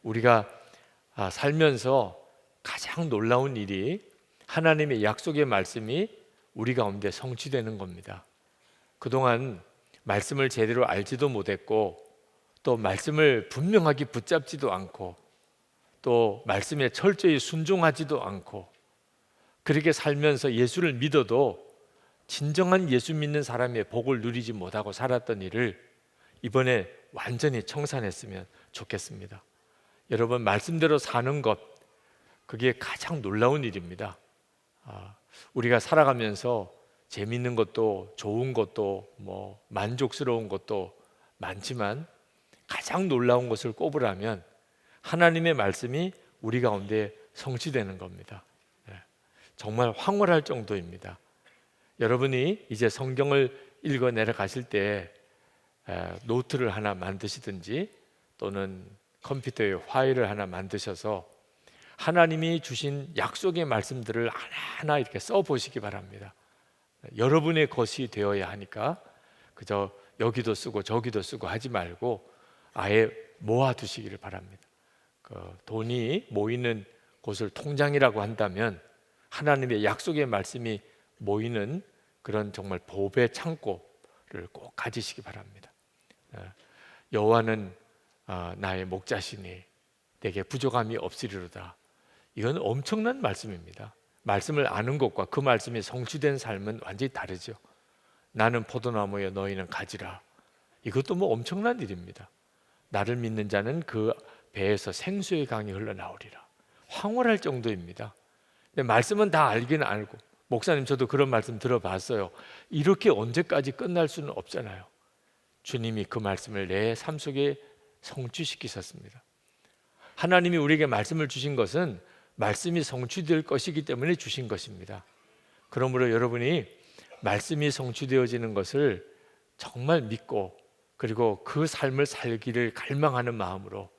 우리가 살면서 가장 놀라운 일이 하나님의 약속의 말씀이 우리 가운데 성취되는 겁니다. 그동안 말씀을 제대로 알지도 못했고, 또 말씀을 분명하게 붙잡지도 않고, 또 말씀에 철저히 순종하지도 않고, 그렇게 살면서 예수를 믿어도 진정한 예수 믿는 사람의 복을 누리지 못하고 살았던 일을 이번에 완전히 청산했으면 좋겠습니다. 여러분, 말씀대로 사는 것, 그게 가장 놀라운 일입니다. 우리가 살아가면서 재밌는 것도 좋은 것도 만족스러운 것도 많지만 가장 놀라운 것을 꼽으라면 하나님의 말씀이 우리 가운데 성취되는 겁니다. 정말 황홀할 정도입니다. 여러분이 이제 성경을 읽어 내려가실 때 노트를 하나 만드시든지 또는 컴퓨터에 파일을 하나 만드셔서 하나님이 주신 약속의 말씀들을 하나하나 이렇게 써보시기 바랍니다. 여러분의 것이 되어야 하니까 그저 여기도 쓰고 저기도 쓰고 하지 말고 아예 모아두시기를 바랍니다. 돈이 모이는 곳을 통장이라고 한다면 하나님의 약속의 말씀이 모이는 그런 정말 보배 창고를 꼭 가지시기 바랍니다. 여호와는 나의 목자시니 내게 부족함이 없으리로다. 이건 엄청난 말씀입니다. 말씀을 아는 것과 그 말씀이 성취된 삶은 완전히 다르죠. 나는 포도나무여 너희는 가지라. 이것도 엄청난 일입니다. 나를 믿는 자는 그 배에서 생수의 강이 흘러나오리라. 황홀할 정도입니다. 근데 말씀은 다 알기는 알고, 목사님 저도 그런 말씀 들어봤어요. 이렇게 언제까지 끝날 수는 없잖아요. 주님이 그 말씀을 내 삶 속에 성취시키셨습니다. 하나님이 우리에게 말씀을 주신 것은 말씀이 성취될 것이기 때문에 주신 것입니다. 그러므로 여러분이 말씀이 성취되어지는 것을 정말 믿고, 그리고 그 삶을 살기를 갈망하는 마음으로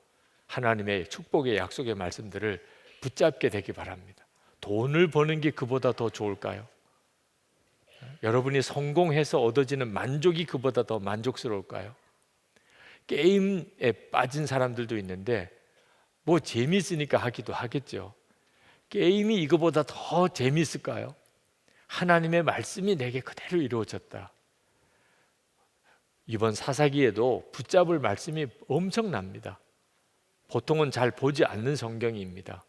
하나님의 축복의 약속의 말씀들을 붙잡게 되기 바랍니다. 돈을 버는 게 그보다 더 좋을까요? 여러분이 성공해서 얻어지는 만족이 그보다 더 만족스러울까요? 게임에 빠진 사람들도 있는데 재미있으니까 하기도 하겠죠. 게임이 이거보다 더 재미있을까요? 하나님의 말씀이 내게 그대로 이루어졌다. 이번 사사기에도 붙잡을 말씀이 엄청납니다. 보통은 잘 보지 않는 성경입니다.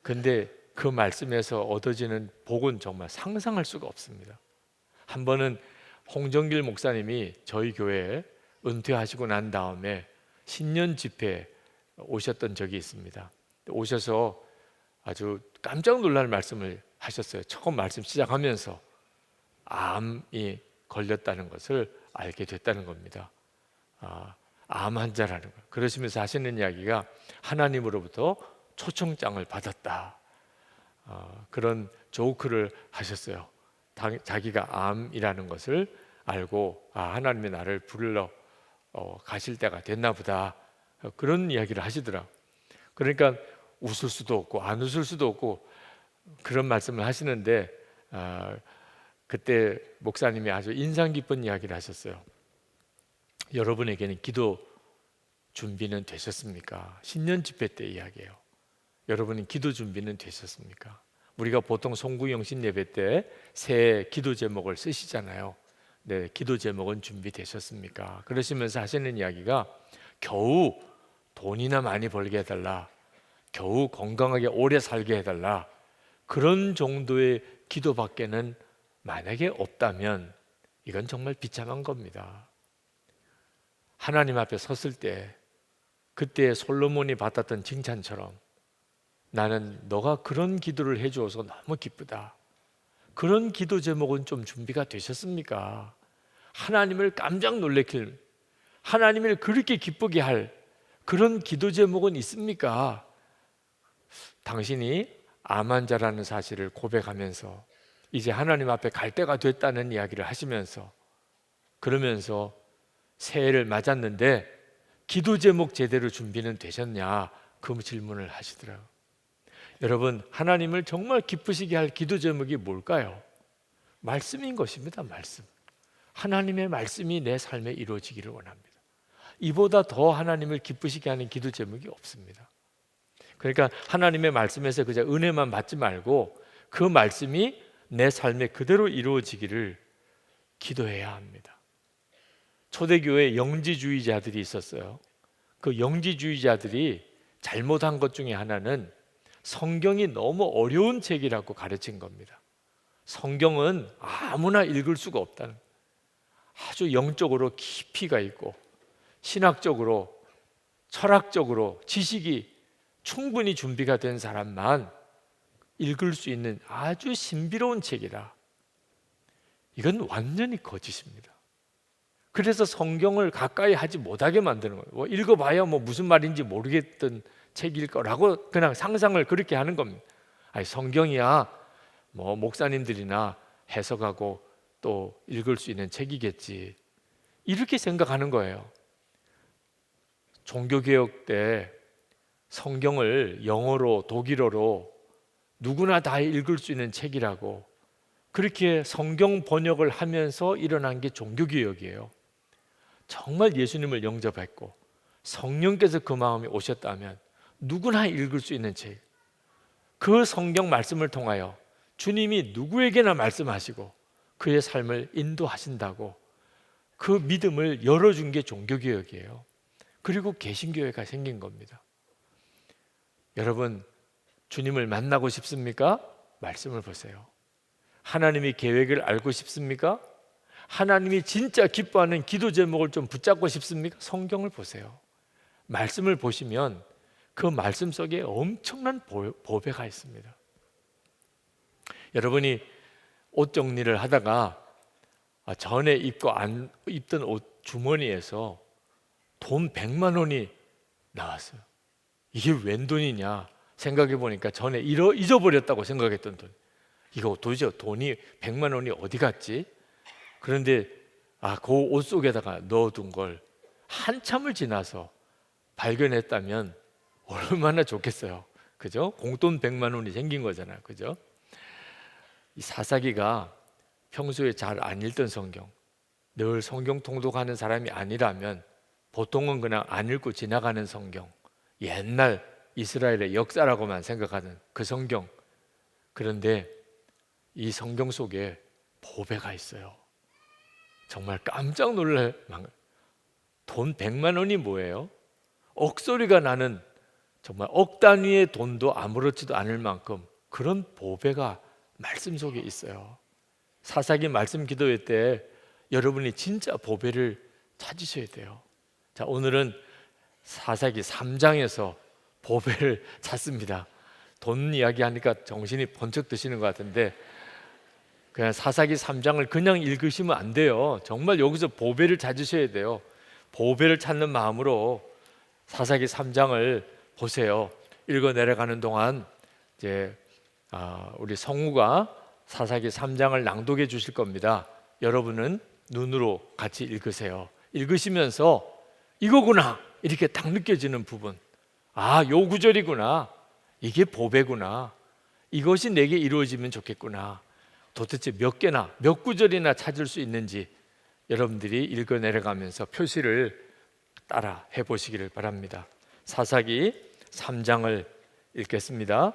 근데 그 말씀에서 얻어지는 복은 정말 상상할 수가 없습니다. 한 번은 홍정길 목사님이 저희 교회에 은퇴하시고 난 다음에 신년 집회에 오셨던 적이 있습니다. 오셔서 아주 깜짝 놀랄 말씀을 하셨어요. 처음 말씀 시작하면서 암이 걸렸다는 것을 알게 됐다는 겁니다. 암 환자라는 거. 그러시면서 하시는 이야기가 하나님으로부터 초청장을 받았다. 그런 조크를 하셨어요. 자기가 암이라는 것을 알고 하나님이 나를 불러 가실 때가 됐나 보다. 그런 이야기를 하시더라고요. 그러니까 웃을 수도 없고 안 웃을 수도 없고 그런 말씀을 하시는데 그때 목사님이 아주 인상 깊은 이야기를 하셨어요. 여러분에게는 기도 준비는 되셨습니까? 신년 집회 때 이야기예요. 여러분은 기도 준비는 되셨습니까? 우리가 보통 송구영신 예배 때 새 기도 제목을 쓰시잖아요. 네, 기도 제목은 준비되셨습니까? 그러시면서 하시는 이야기가 겨우 돈이나 많이 벌게 해달라, 겨우 건강하게 오래 살게 해달라, 그런 정도의 기도밖에는 만약에 없다면 이건 정말 비참한 겁니다. 하나님 앞에 섰을 때 그때 솔로몬이 받았던 칭찬처럼 나는 너가 그런 기도를 해주어서 너무 기쁘다. 그런 기도 제목은 좀 준비가 되셨습니까? 하나님을 깜짝 놀래킬, 하나님을 그렇게 기쁘게 할 그런 기도 제목은 있습니까? 당신이 암 환자라는 사실을 고백하면서 이제 하나님 앞에 갈 때가 됐다는 이야기를 하시면서 그러면서 새해를 맞았는데 기도 제목 제대로 준비는 되셨냐? 그 질문을 하시더라고요. 여러분, 하나님을 정말 기쁘시게 할 기도 제목이 뭘까요? 말씀인 것입니다. 말씀. 하나님의 말씀이 내 삶에 이루어지기를 원합니다. 이보다 더 하나님을 기쁘시게 하는 기도 제목이 없습니다. 그러니까 하나님의 말씀에서 그냥 은혜만 받지 말고 그 말씀이 내 삶에 그대로 이루어지기를 기도해야 합니다. 초대교회에 영지주의자들이 있었어요. 그 영지주의자들이 잘못한 것 중에 하나는 성경이 너무 어려운 책이라고 가르친 겁니다. 성경은 아무나 읽을 수가 없다는, 아주 영적으로 깊이가 있고 신학적으로 철학적으로 지식이 충분히 준비가 된 사람만 읽을 수 있는 아주 신비로운 책이라. 이건 완전히 거짓입니다. 그래서 성경을 가까이 하지 못하게 만드는 거예요. 뭐 읽어봐야 뭐 무슨 말인지 모르겠던 책일 거라고 그냥 상상을 그렇게 하는 겁니다. 아니, 성경이야 뭐 목사님들이나 해석하고 또 읽을 수 있는 책이겠지, 이렇게 생각하는 거예요. 종교개혁 때 성경을 영어로 독일어로 누구나 다 읽을 수 있는 책이라고 그렇게 성경 번역을 하면서 일어난 게 종교개혁이에요. 정말 예수님을 영접했고 성령께서 그 마음에 오셨다면 누구나 읽을 수 있는 책, 그 성경 말씀을 통하여 주님이 누구에게나 말씀하시고 그의 삶을 인도하신다고 그 믿음을 열어준 게 종교개혁이에요. 그리고 개신교회가 생긴 겁니다. 여러분, 주님을 만나고 싶습니까? 말씀을 보세요. 하나님의 계획을 알고 싶습니까? 하나님이 진짜 기뻐하는 기도 제목을 좀 붙잡고 싶습니까? 성경을 보세요. 말씀을 보시면 그 말씀 속에 엄청난 보배가 있습니다. 여러분이 옷 정리를 하다가 전에 입고 안 입던 옷 주머니에서 돈 100만 원이 나왔어요. 이게 웬 돈이냐 생각해 보니까 전에 잊어버렸다고 생각했던 돈. 이거 도대체 돈이 100만 원이 어디 갔지? 그런데 그 옷 속에다가 넣어둔 걸 한참을 지나서 발견했다면 얼마나 좋겠어요. 그죠? 공돈 100만 원이 생긴 거잖아요. 그죠? 이 사사기가 평소에 잘 안 읽던 성경, 늘 성경 통독하는 사람이 아니라면 보통은 그냥 안 읽고 지나가는 성경, 옛날 이스라엘의 역사라고만 생각하는 그 성경. 그런데 이 성경 속에 보배가 있어요. 정말 깜짝 놀랄 만큼. 돈 100만 원이 뭐예요? 억소리가 나는 정말 억 단위의 돈도 아무렇지도 않을 만큼 그런 보배가 말씀 속에 있어요. 사사기 말씀 기도회 때 여러분이 진짜 보배를 찾으셔야 돼요. 자, 오늘은 사사기 3장에서 보배를 찾습니다. 돈 이야기하니까 정신이 번쩍 드시는 것 같은데 그냥 사사기 3장을 그냥 읽으시면 안 돼요. 정말 여기서 보배를 찾으셔야 돼요. 보배를 찾는 마음으로 사사기 3장을 보세요. 읽어 내려가는 동안 이제 우리 성우가 사사기 3장을 낭독해 주실 겁니다. 여러분은 눈으로 같이 읽으세요. 읽으시면서 이거구나 이렇게 딱 느껴지는 부분, 요 구절이구나, 이게 보배구나, 이것이 내게 이루어지면 좋겠구나, 도대체 몇 개나 몇 구절이나 찾을 수 있는지 여러분들이 읽어 내려가면서 표시를 따라 해보시기를 바랍니다. 사사기 3장을 읽겠습니다.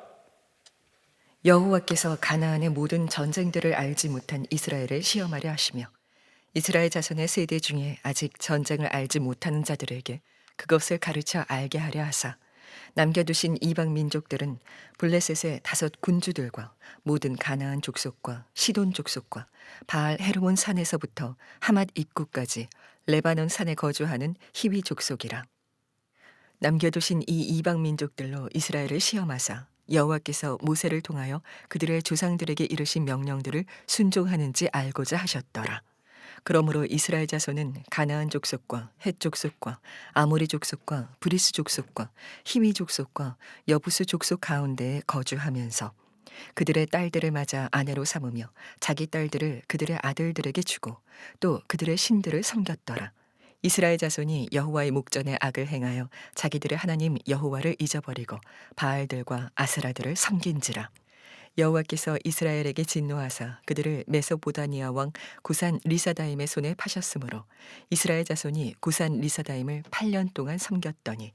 여호와께서 가나안의 모든 전쟁들을 알지 못한 이스라엘을 시험하려 하시며 이스라엘 자손의 세대 중에 아직 전쟁을 알지 못하는 자들에게 그것을 가르쳐 알게 하려 하사 남겨두신 이방 민족들은 블레셋의 5 군주들과 모든 가나안 족속과 시돈 족속과 바알 헤르몬 산에서부터 하맛 입구까지 레바논 산에 거주하는 히위 족속이라. 남겨두신 이 이방 민족들로 이스라엘을 시험하사 여호와께서 모세를 통하여 그들의 조상들에게 이르신 명령들을 순종하는지 알고자 하셨더라. 그러므로 이스라엘 자손은 가나안 족속과 헷 족속과 아모리 족속과 브리스 족속과 히위 족속과 여부스 족속 가운데에 거주하면서 그들의 딸들을 맞아 아내로 삼으며 자기 딸들을 그들의 아들들에게 주고 또 그들의 신들을 섬겼더라. 이스라엘 자손이 여호와의 목전에 악을 행하여 자기들의 하나님 여호와를 잊어버리고 바알들과 아스라들을 섬긴지라. 여호와께서 이스라엘에게 진노하사 그들을 메소포다미아 왕 구산 리사다임의 손에 파셨으므로 이스라엘 자손이 구산 리사다임을 8년 동안 섬겼더니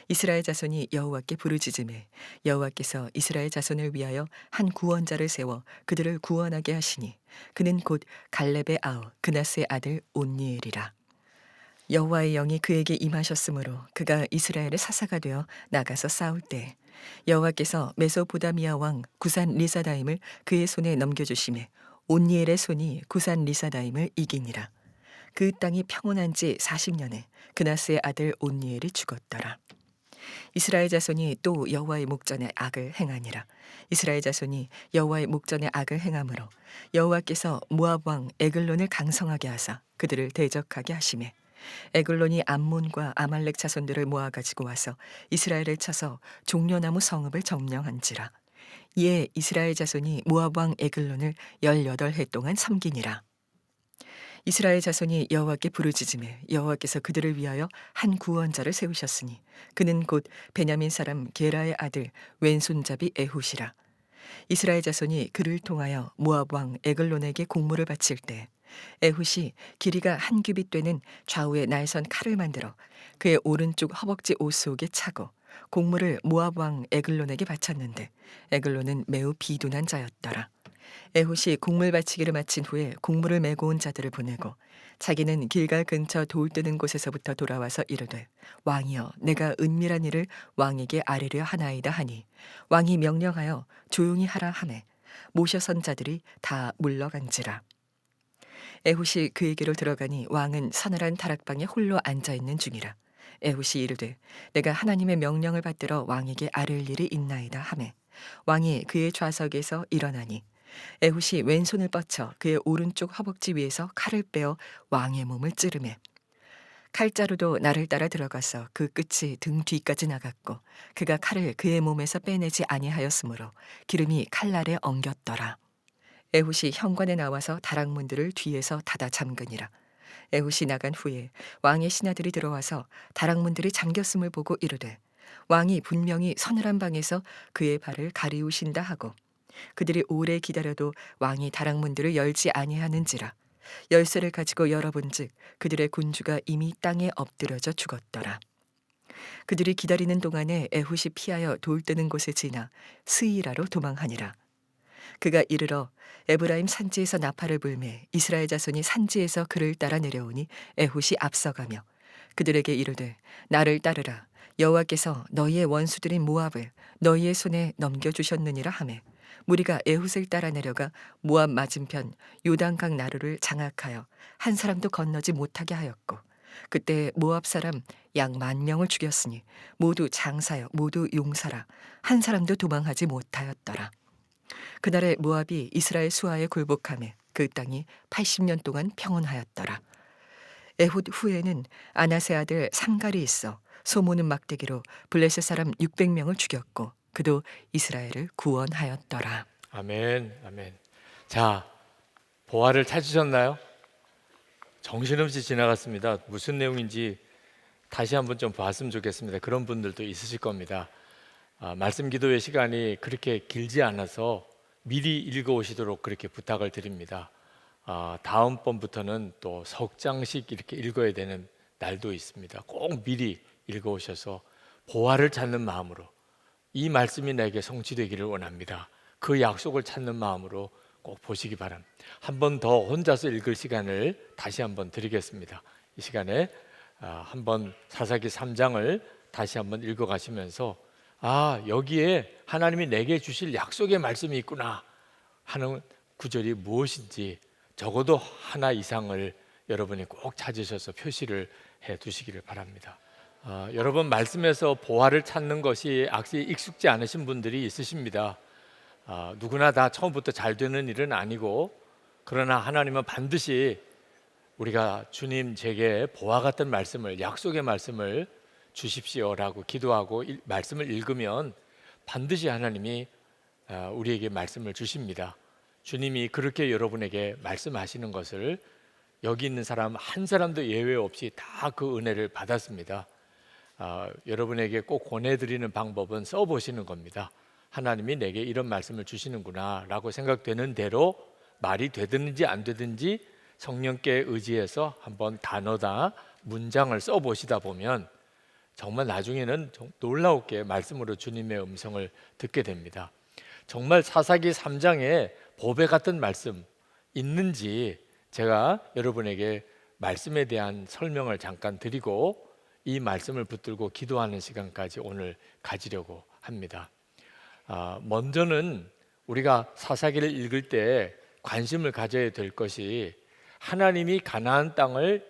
이스라엘 자손이 여호와께 부르짖음에 여호와께서 이스라엘 자손을 위하여 한 구원자를 세워 그들을 구원하게 하시니 그는 곧 갈렙의 아우 그나스의 아들 온니엘이라. 여호와의 영이 그에게 임하셨으므로 그가 이스라엘의 사사가 되어 나가서 싸울 때 여호와께서 메소포다미아 왕 구산 리사다임을 그의 손에 넘겨주심에 온니엘의 손이 구산 리사다임을 이기니라. 그 땅이 평온한 지 40년에 그나스의 아들 온니엘이 죽었더라. 이스라엘 자손이 또 여호와의 목전에 악을 행하니라. 이스라엘 자손이 여호와의 목전에 악을 행함으로 여호와께서 모압 왕 에글론을 강성하게 하사 그들을 대적하게 하시매 에글론이 암몬과 아말렉 자손들을 모아 가지고 와서 이스라엘을 쳐서 종려나무 성읍을 점령한지라. 이에 이스라엘 자손이 모압 왕 에글론을 18해 동안 섬기니라. 이스라엘 자손이 여호와께 부르짖음에 여호와께서 그들을 위하여 한 구원자를 세우셨으니 그는 곧 베냐민 사람 게라의 아들 왼손잡이 에훗이라. 이스라엘 자손이 그를 통하여 모압 왕 에글론에게 공물을 바칠 때 에훗이 길이가 한 규빗 되는 좌우에 날선 칼을 만들어 그의 오른쪽 허벅지 옷 속에 차고 공물을 모압 왕 에글론에게 바쳤는데 에글론은 매우 비둔한 자였더라. 에훗이 곡물 바치기를 마친 후에 곡물을 메고 온 자들을 보내고 자기는 길갈 근처 돌 뜨는 곳에서부터 돌아와서 이르되 왕이여 내가 은밀한 일을 왕에게 아뢰려 하나이다 하니 왕이 명령하여 조용히 하라 하매 모셔선 자들이 다 물러간지라. 에훗이 그에게로 들어가니 왕은 서늘한 다락방에 홀로 앉아있는 중이라. 에훗이 이르되 내가 하나님의 명령을 받들어 왕에게 아뢰을 일이 있나이다 하매 왕이 그의 좌석에서 일어나니 에훗이 왼손을 뻗쳐 그의 오른쪽 허벅지 위에서 칼을 빼어 왕의 몸을 찌르매 칼자루도 나를 따라 들어가서 그 끝이 등 뒤까지 나갔고 그가 칼을 그의 몸에서 빼내지 아니하였으므로 기름이 칼날에 엉겼더라. 에훗이 현관에 나와서 다락문들을 뒤에서 닫아 잠그니라. 에훗이 나간 후에 왕의 신하들이 들어와서 다락문들이 잠겼음을 보고 이르되 왕이 분명히 서늘한 방에서 그의 발을 가리우신다 하고 그들이 오래 기다려도 왕이 다락문들을 열지 아니하는지라. 열쇠를 가지고 열어본즉 그들의 군주가 이미 땅에 엎드려져 죽었더라. 그들이 기다리는 동안에 에훗이 피하여 돌 뜨는 곳에 지나 스이라로 도망하니라. 그가 이르러 에브라임 산지에서 나팔을 불매 이스라엘 자손이 산지에서 그를 따라 내려오니 에훗이 앞서가며 그들에게 이르되 나를 따르라. 여호와께서 너희의 원수들인 모압을 너희의 손에 넘겨주셨느니라 하매 무리가 에훗을 따라 내려가 모압 맞은편 요단강 나루를 장악하여 한 사람도 건너지 못하게 하였고 그때 모압 사람 약 10,000명을 죽였으니 모두 장사여 모두 용사라 한 사람도 도망하지 못하였더라. 그날에 모압이 이스라엘 수하에 굴복하며 그 땅이 80년 동안 평온하였더라. 에훗 후에는 아나세 아들 삼갈이 있어 소모는 막대기로 블레셋 사람 600명을 죽였고 그도 이스라엘을 구원하였더라. 아멘, 아멘. 자, 보화를 찾으셨나요? 정신없이 지나갔습니다. 무슨 내용인지 다시 한번 좀 봤으면 좋겠습니다. 그런 분들도 있으실 겁니다. 말씀 기도의 시간이 그렇게 길지 않아서 미리 읽어오시도록 그렇게 부탁을 드립니다. 다음번부터는 또 석 장씩 이렇게 읽어야 되는 날도 있습니다. 꼭 미리 읽어오셔서 보화를 찾는 마음으로 이 말씀이 내게 성취되기를 원합니다. 그 약속을 찾는 마음으로 꼭 보시기 바랍니다. 한 번 더 혼자서 읽을 시간을 다시 한번 드리겠습니다. 이 시간에 한번 사사기 3장을 다시 한번 읽어가시면서 여기에 하나님이 내게 주실 약속의 말씀이 있구나 하는 구절이 무엇인지 적어도 하나 이상을 여러분이 꼭 찾으셔서 표시를 해 두시기를 바랍니다. 여러분 말씀에서 보화를 찾는 것이 악시 익숙지 않으신 분들이 있으십니다. 누구나 다 처음부터 잘 되는 일은 아니고 그러나 하나님은 반드시 우리가 주님 제게 보화 같은 말씀을 약속의 말씀을 주십시오라고 기도하고 말씀을 읽으면 반드시 하나님이 우리에게 말씀을 주십니다. 주님이 그렇게 여러분에게 말씀하시는 것을 여기 있는 사람 한 사람도 예외 없이 다 그 은혜를 받았습니다. 여러분에게 꼭 권해드리는 방법은 써보시는 겁니다. 하나님이 내게 이런 말씀을 주시는구나 라고 생각되는 대로 말이 되든지 안 되든지 성령께 의지해서 한번 단어다 문장을 써보시다 보면 정말 나중에는 놀라웠게 말씀으로 주님의 음성을 듣게 됩니다. 정말 사사기 3장에 보배 같은 말씀 있는지 제가 여러분에게 말씀에 대한 설명을 잠깐 드리고 이 말씀을 붙들고 기도하는 시간까지 오늘 가지려고 합니다. 먼저는 우리가 사사기를 읽을 때 관심을 가져야 될 것이 하나님이 가나안 땅을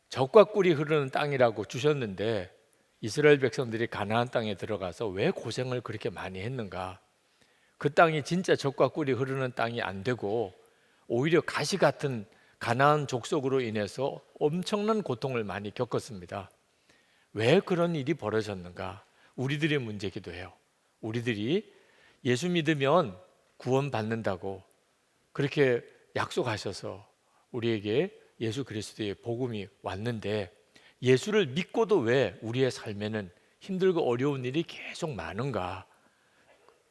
젖과 꿀이 흐르는 땅이라고 주셨는데 이스라엘 백성들이 가나안 땅에 들어가서 왜 고생을 그렇게 많이 했는가? 그 땅이 진짜 젖과 꿀이 흐르는 땅이 안 되고 오히려 가시 같은 가나안 족속으로 인해서 엄청난 고통을 많이 겪었습니다. 왜 그런 일이 벌어졌는가? 우리들의 문제기도 해요. 우리들이 예수 믿으면 구원 받는다고 그렇게 약속하셔서 우리에게 예수 그리스도의 복음이 왔는데 예수를 믿고도 왜 우리의 삶에는 힘들고 어려운 일이 계속 많은가?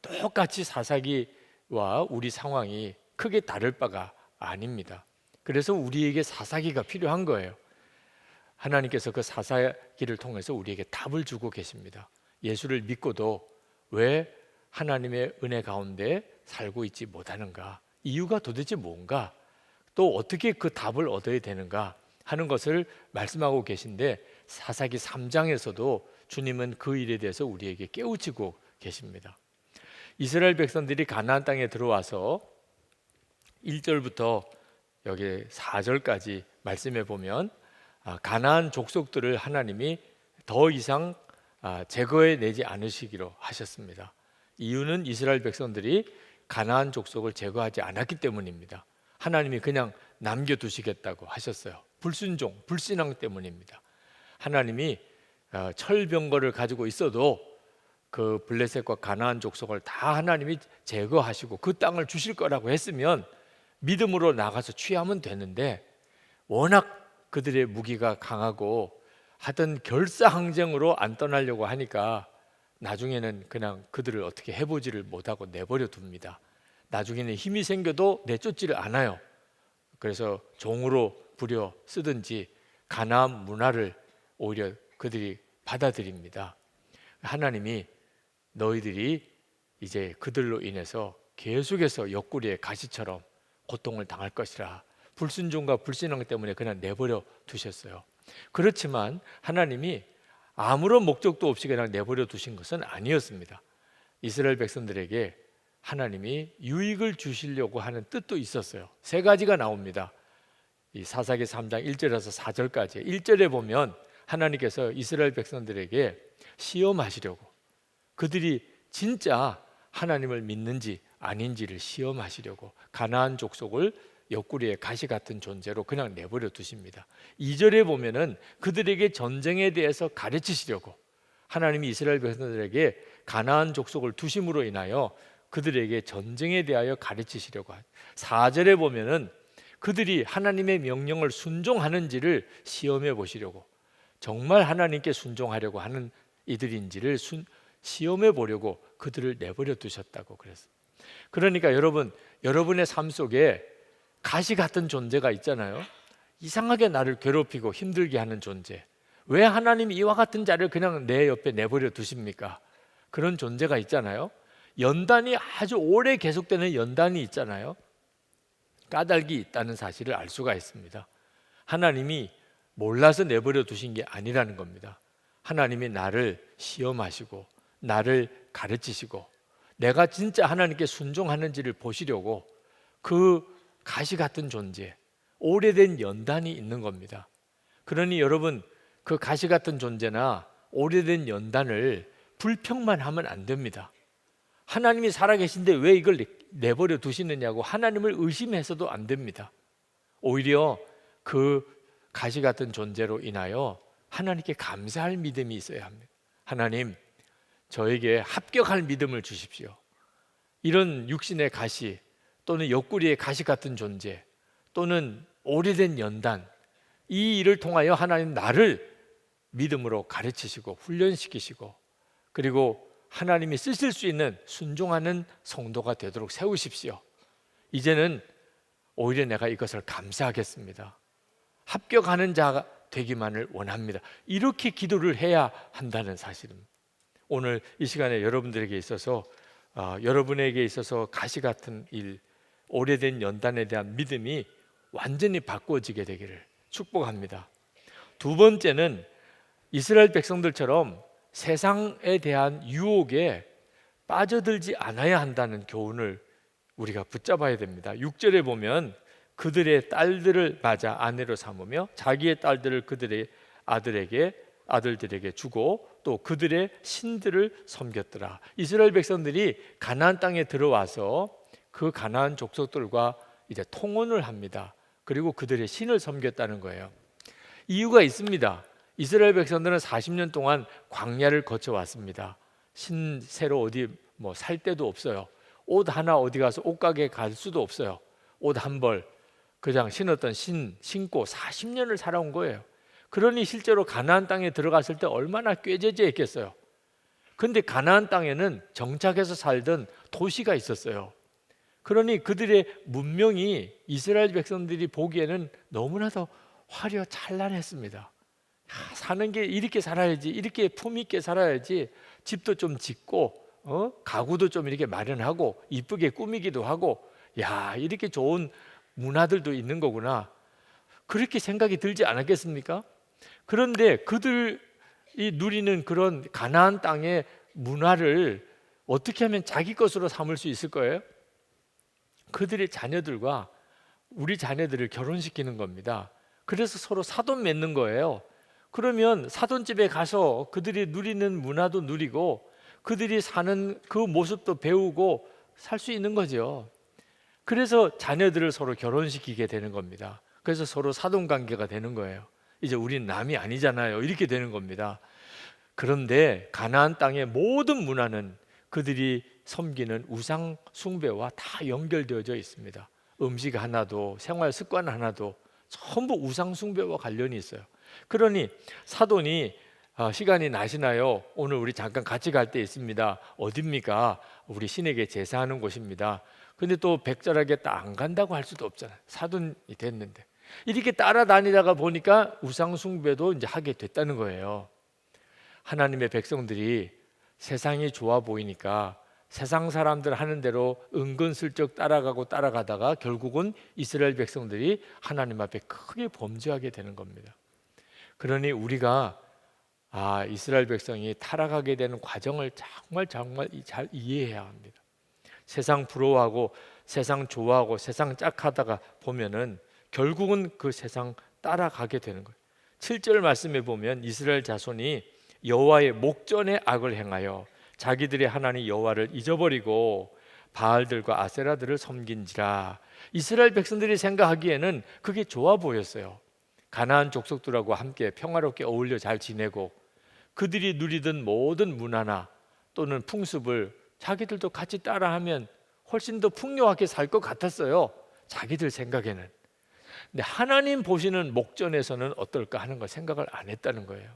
똑같이 사사기와 우리 상황이 크게 다를 바가 아닙니다. 그래서 우리에게 사사기가 필요한 거예요. 하나님께서 그 사사기를 통해서 우리에게 답을 주고 계십니다. 예수를 믿고도 왜 하나님의 은혜 가운데 살고 있지 못하는가? 이유가 도대체 뭔가? 또 어떻게 그 답을 얻어야 되는가 하는 것을 말씀하고 계신데 사사기 3장에서도 주님은 그 일에 대해서 우리에게 깨우치고 계십니다. 이스라엘 백성들이 가나안 땅에 들어와서 1절부터 여기 4절까지 말씀해 보면 가나안 족속들을 하나님이 더 이상 제거해 내지 않으시기로 하셨습니다. 이유는 이스라엘 백성들이 가나안 족속을 제거하지 않았기 때문입니다. 하나님이 그냥 남겨두시겠다고 하셨어요. 불순종, 불신앙 때문입니다. 하나님이 철병거를 가지고 있어도 그 블레셋과 가나안 족속을 다 하나님이 제거하시고 그 땅을 주실 거라고 했으면 믿음으로 나가서 취하면 되는데 워낙 그들의 무기가 강하고 하던 결사항쟁으로 안 떠나려고 하니까 나중에는 그냥 그들을 어떻게 해보지를 못하고 내버려 둡니다. 나중에는 힘이 생겨도 내쫓지를 않아요. 그래서 종으로 부려 쓰든지 가나안 문화를 오히려 그들이 받아들입니다. 하나님이 너희들이 이제 그들로 인해서 계속해서 옆구리에 가시처럼 고통을 당할 것이라 불순종과 불신앙 때문에 그냥 내버려 두셨어요. 그렇지만 하나님이 아무런 목적도 없이 그냥 내버려 두신 것은 아니었습니다. 이스라엘 백성들에게 하나님이 유익을 주시려고 하는 뜻도 있었어요. 세 가지가 나옵니다. 이 사사기 3장 1절에서 4절까지 1절에 보면 하나님께서 이스라엘 백성들에게 시험하시려고 그들이 진짜 하나님을 믿는지 아닌지를 시험하시려고 가나안 족속을 옆구리에 가시 같은 존재로 그냥 내버려 두십니다. 2절에 보면은 그들에게 전쟁에 대해서 가르치시려고 하나님이 이스라엘 백성들에게 가나안 족속을 두심으로 인하여 그들에게 전쟁에 대하여 가르치시려고 하죠. 4절에 보면은 그들이 하나님의 명령을 순종하는지를 시험해 보시려고 정말 하나님께 순종하려고 하는 이들인지를 시험해 보려고 그들을 내버려 두셨다고 그랬어요. 그러니까 여러분의 삶 속에 가시 같은 존재가 있잖아요. 이상하게 나를 괴롭히고 힘들게 하는 존재. 왜 하나님이 이와 같은 자를 그냥 내 옆에 내버려 두십니까? 그런 존재가 있잖아요. 연단이 아주 오래 계속되는 연단이 있잖아요. 까닭이 있다는 사실을 알 수가 있습니다. 하나님이 몰라서 내버려 두신 게 아니라는 겁니다. 하나님이 나를 시험하시고 나를 가르치시고 내가 진짜 하나님께 순종하는지를 보시려고 그 가시 같은 존재, 오래된 연단이 있는 겁니다. 그러니 여러분 그 가시 같은 존재나 오래된 연단을 불평만 하면 안 됩니다. 하나님이 살아계신데 왜 이걸 내버려 두시느냐고 하나님을 의심해서도 안 됩니다. 오히려 그 가시 같은 존재로 인하여 하나님께 감사할 믿음이 있어야 합니다. 하나님, 저에게 합격할 믿음을 주십시오. 이런 육신의 가시 또는 옆구리의 가시 같은 존재 또는 오래된 연단, 이 일을 통하여 하나님 나를 믿음으로 가르치시고 훈련시키시고 그리고 하나님이 쓰실 수 있는 순종하는 성도가 되도록 세우십시오. 이제는 오히려 내가 이것을 감사하겠습니다. 합격하는 자가 되기만을 원합니다. 이렇게 기도를 해야 한다는 사실입니다. 오늘 이 시간에 여러분들에게 있어서 여러분에게 있어서 가시 같은 일, 오래된 연단에 대한 믿음이 완전히 바꾸어지게 되기를 축복합니다. 두 번째는 이스라엘 백성들처럼 세상에 대한 유혹에 빠져들지 않아야 한다는 교훈을 우리가 붙잡아야 됩니다. 6절에 보면 그들의 딸들을 맞아 아내로 삼으며 자기의 딸들을 그들의 아들들에게 주고 또 그들의 신들을 섬겼더라. 이스라엘 백성들이 가나안 땅에 들어와서 그 가나안 족속들과 이제 통혼을 합니다. 그리고 그들의 신을 섬겼다는 거예요. 이유가 있습니다. 이스라엘 백성들은 40년 동안 광야를 거쳐 왔습니다. 새로 어디 살 데도 없어요. 옷 하나 어디 가서 옷가게 갈 수도 없어요. 옷 한 벌 그냥 신었던 신고 40년을 살아온 거예요. 그러니 실제로 가나안 땅에 들어갔을 때 얼마나 꾀죄죄했겠어요. 근데 가나안 땅에는 정착해서 살던 도시가 있었어요. 그러니 그들의 문명이 이스라엘 백성들이 보기에는 너무나도 화려찬란했습니다. 사는 게 이렇게 살아야지, 이렇게 품 있게 살아야지, 집도 좀 짓고 가구도 좀 이렇게 마련하고 이쁘게 꾸미기도 하고, 야, 이렇게 좋은 문화들도 있는 거구나, 그렇게 생각이 들지 않았겠습니까? 그런데 그들이 누리는 그런 가나안 땅의 문화를 어떻게 하면 자기 것으로 삼을 수 있을 거예요? 그들의 자녀들과 우리 자녀들을 결혼시키는 겁니다. 그래서 서로 사돈 맺는 거예요. 그러면 사돈집에 가서 그들이 누리는 문화도 누리고 그들이 사는 그 모습도 배우고 살 수 있는 거죠. 그래서 자녀들을 서로 결혼시키게 되는 겁니다. 그래서 서로 사돈 관계가 되는 거예요. 이제 우린 남이 아니잖아요. 이렇게 되는 겁니다. 그런데 가나안 땅의 모든 문화는 그들이 섬기는 우상 숭배와 다 연결되어져 있습니다. 음식 하나도, 생활 습관 하나도 전부 우상 숭배와 관련이 있어요. 그러니 사돈이 시간이 나시나요? 오늘 우리 잠깐 같이 갈 데 있습니다. 어딥니까? 우리 신에게 제사하는 곳입니다. 근데 또 백절하게 안 간다고 할 수도 없잖아요. 사돈이 됐는데. 이렇게 따라다니다가 보니까 우상 숭배도 이제 하게 됐다는 거예요. 하나님의 백성들이 세상이 좋아 보이니까 세상 사람들 하는 대로 은근슬쩍 따라가다가 결국은 이스라엘 백성들이 하나님 앞에 크게 범죄하게 되는 겁니다. 그러니 우리가 이스라엘 백성이 타락하게 되는 과정을 정말 잘 이해해야 합니다. 세상 부러워하고 세상 좋아하고 세상 짝하다가 보면은 결국은 그 세상 따라가게 되는 거예요. 7절 말씀에 보면 이스라엘 자손이 여호와의 목전에 악을 행하여 자기들의 하나님 여호와를 잊어버리고 바알들과 아세라들을 섬긴지라. 이스라엘 백성들이 생각하기에는 그게 좋아 보였어요. 가나안 족속들하고 함께 평화롭게 어울려 잘 지내고 그들이 누리던 모든 문화나 또는 풍습을 자기들도 같이 따라하면 훨씬 더 풍요하게 살 것 같았어요. 자기들 생각에는. 근데 하나님 보시는 목전에서는 어떨까 하는 걸 생각을 안 했다는 거예요.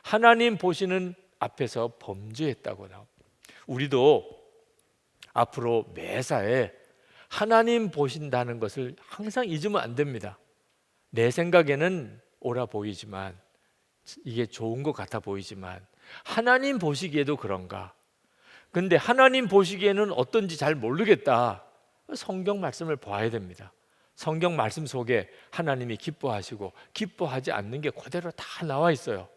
하나님 보시는 앞에서 범죄했다고 나옵니다. 우리도 앞으로 매사에 하나님 보신다는 것을 항상 잊으면 안 됩니다. 내 생각에는 옳아 보이지만, 이게 좋은 것 같아 보이지만 하나님 보시기에도 그런가? 근데 하나님 보시기에는 어떤지 잘 모르겠다. 성경 말씀을 봐야 됩니다. 성경 말씀 속에 하나님이 기뻐하시고 기뻐하지 않는 게 그대로 다 나와 있어요.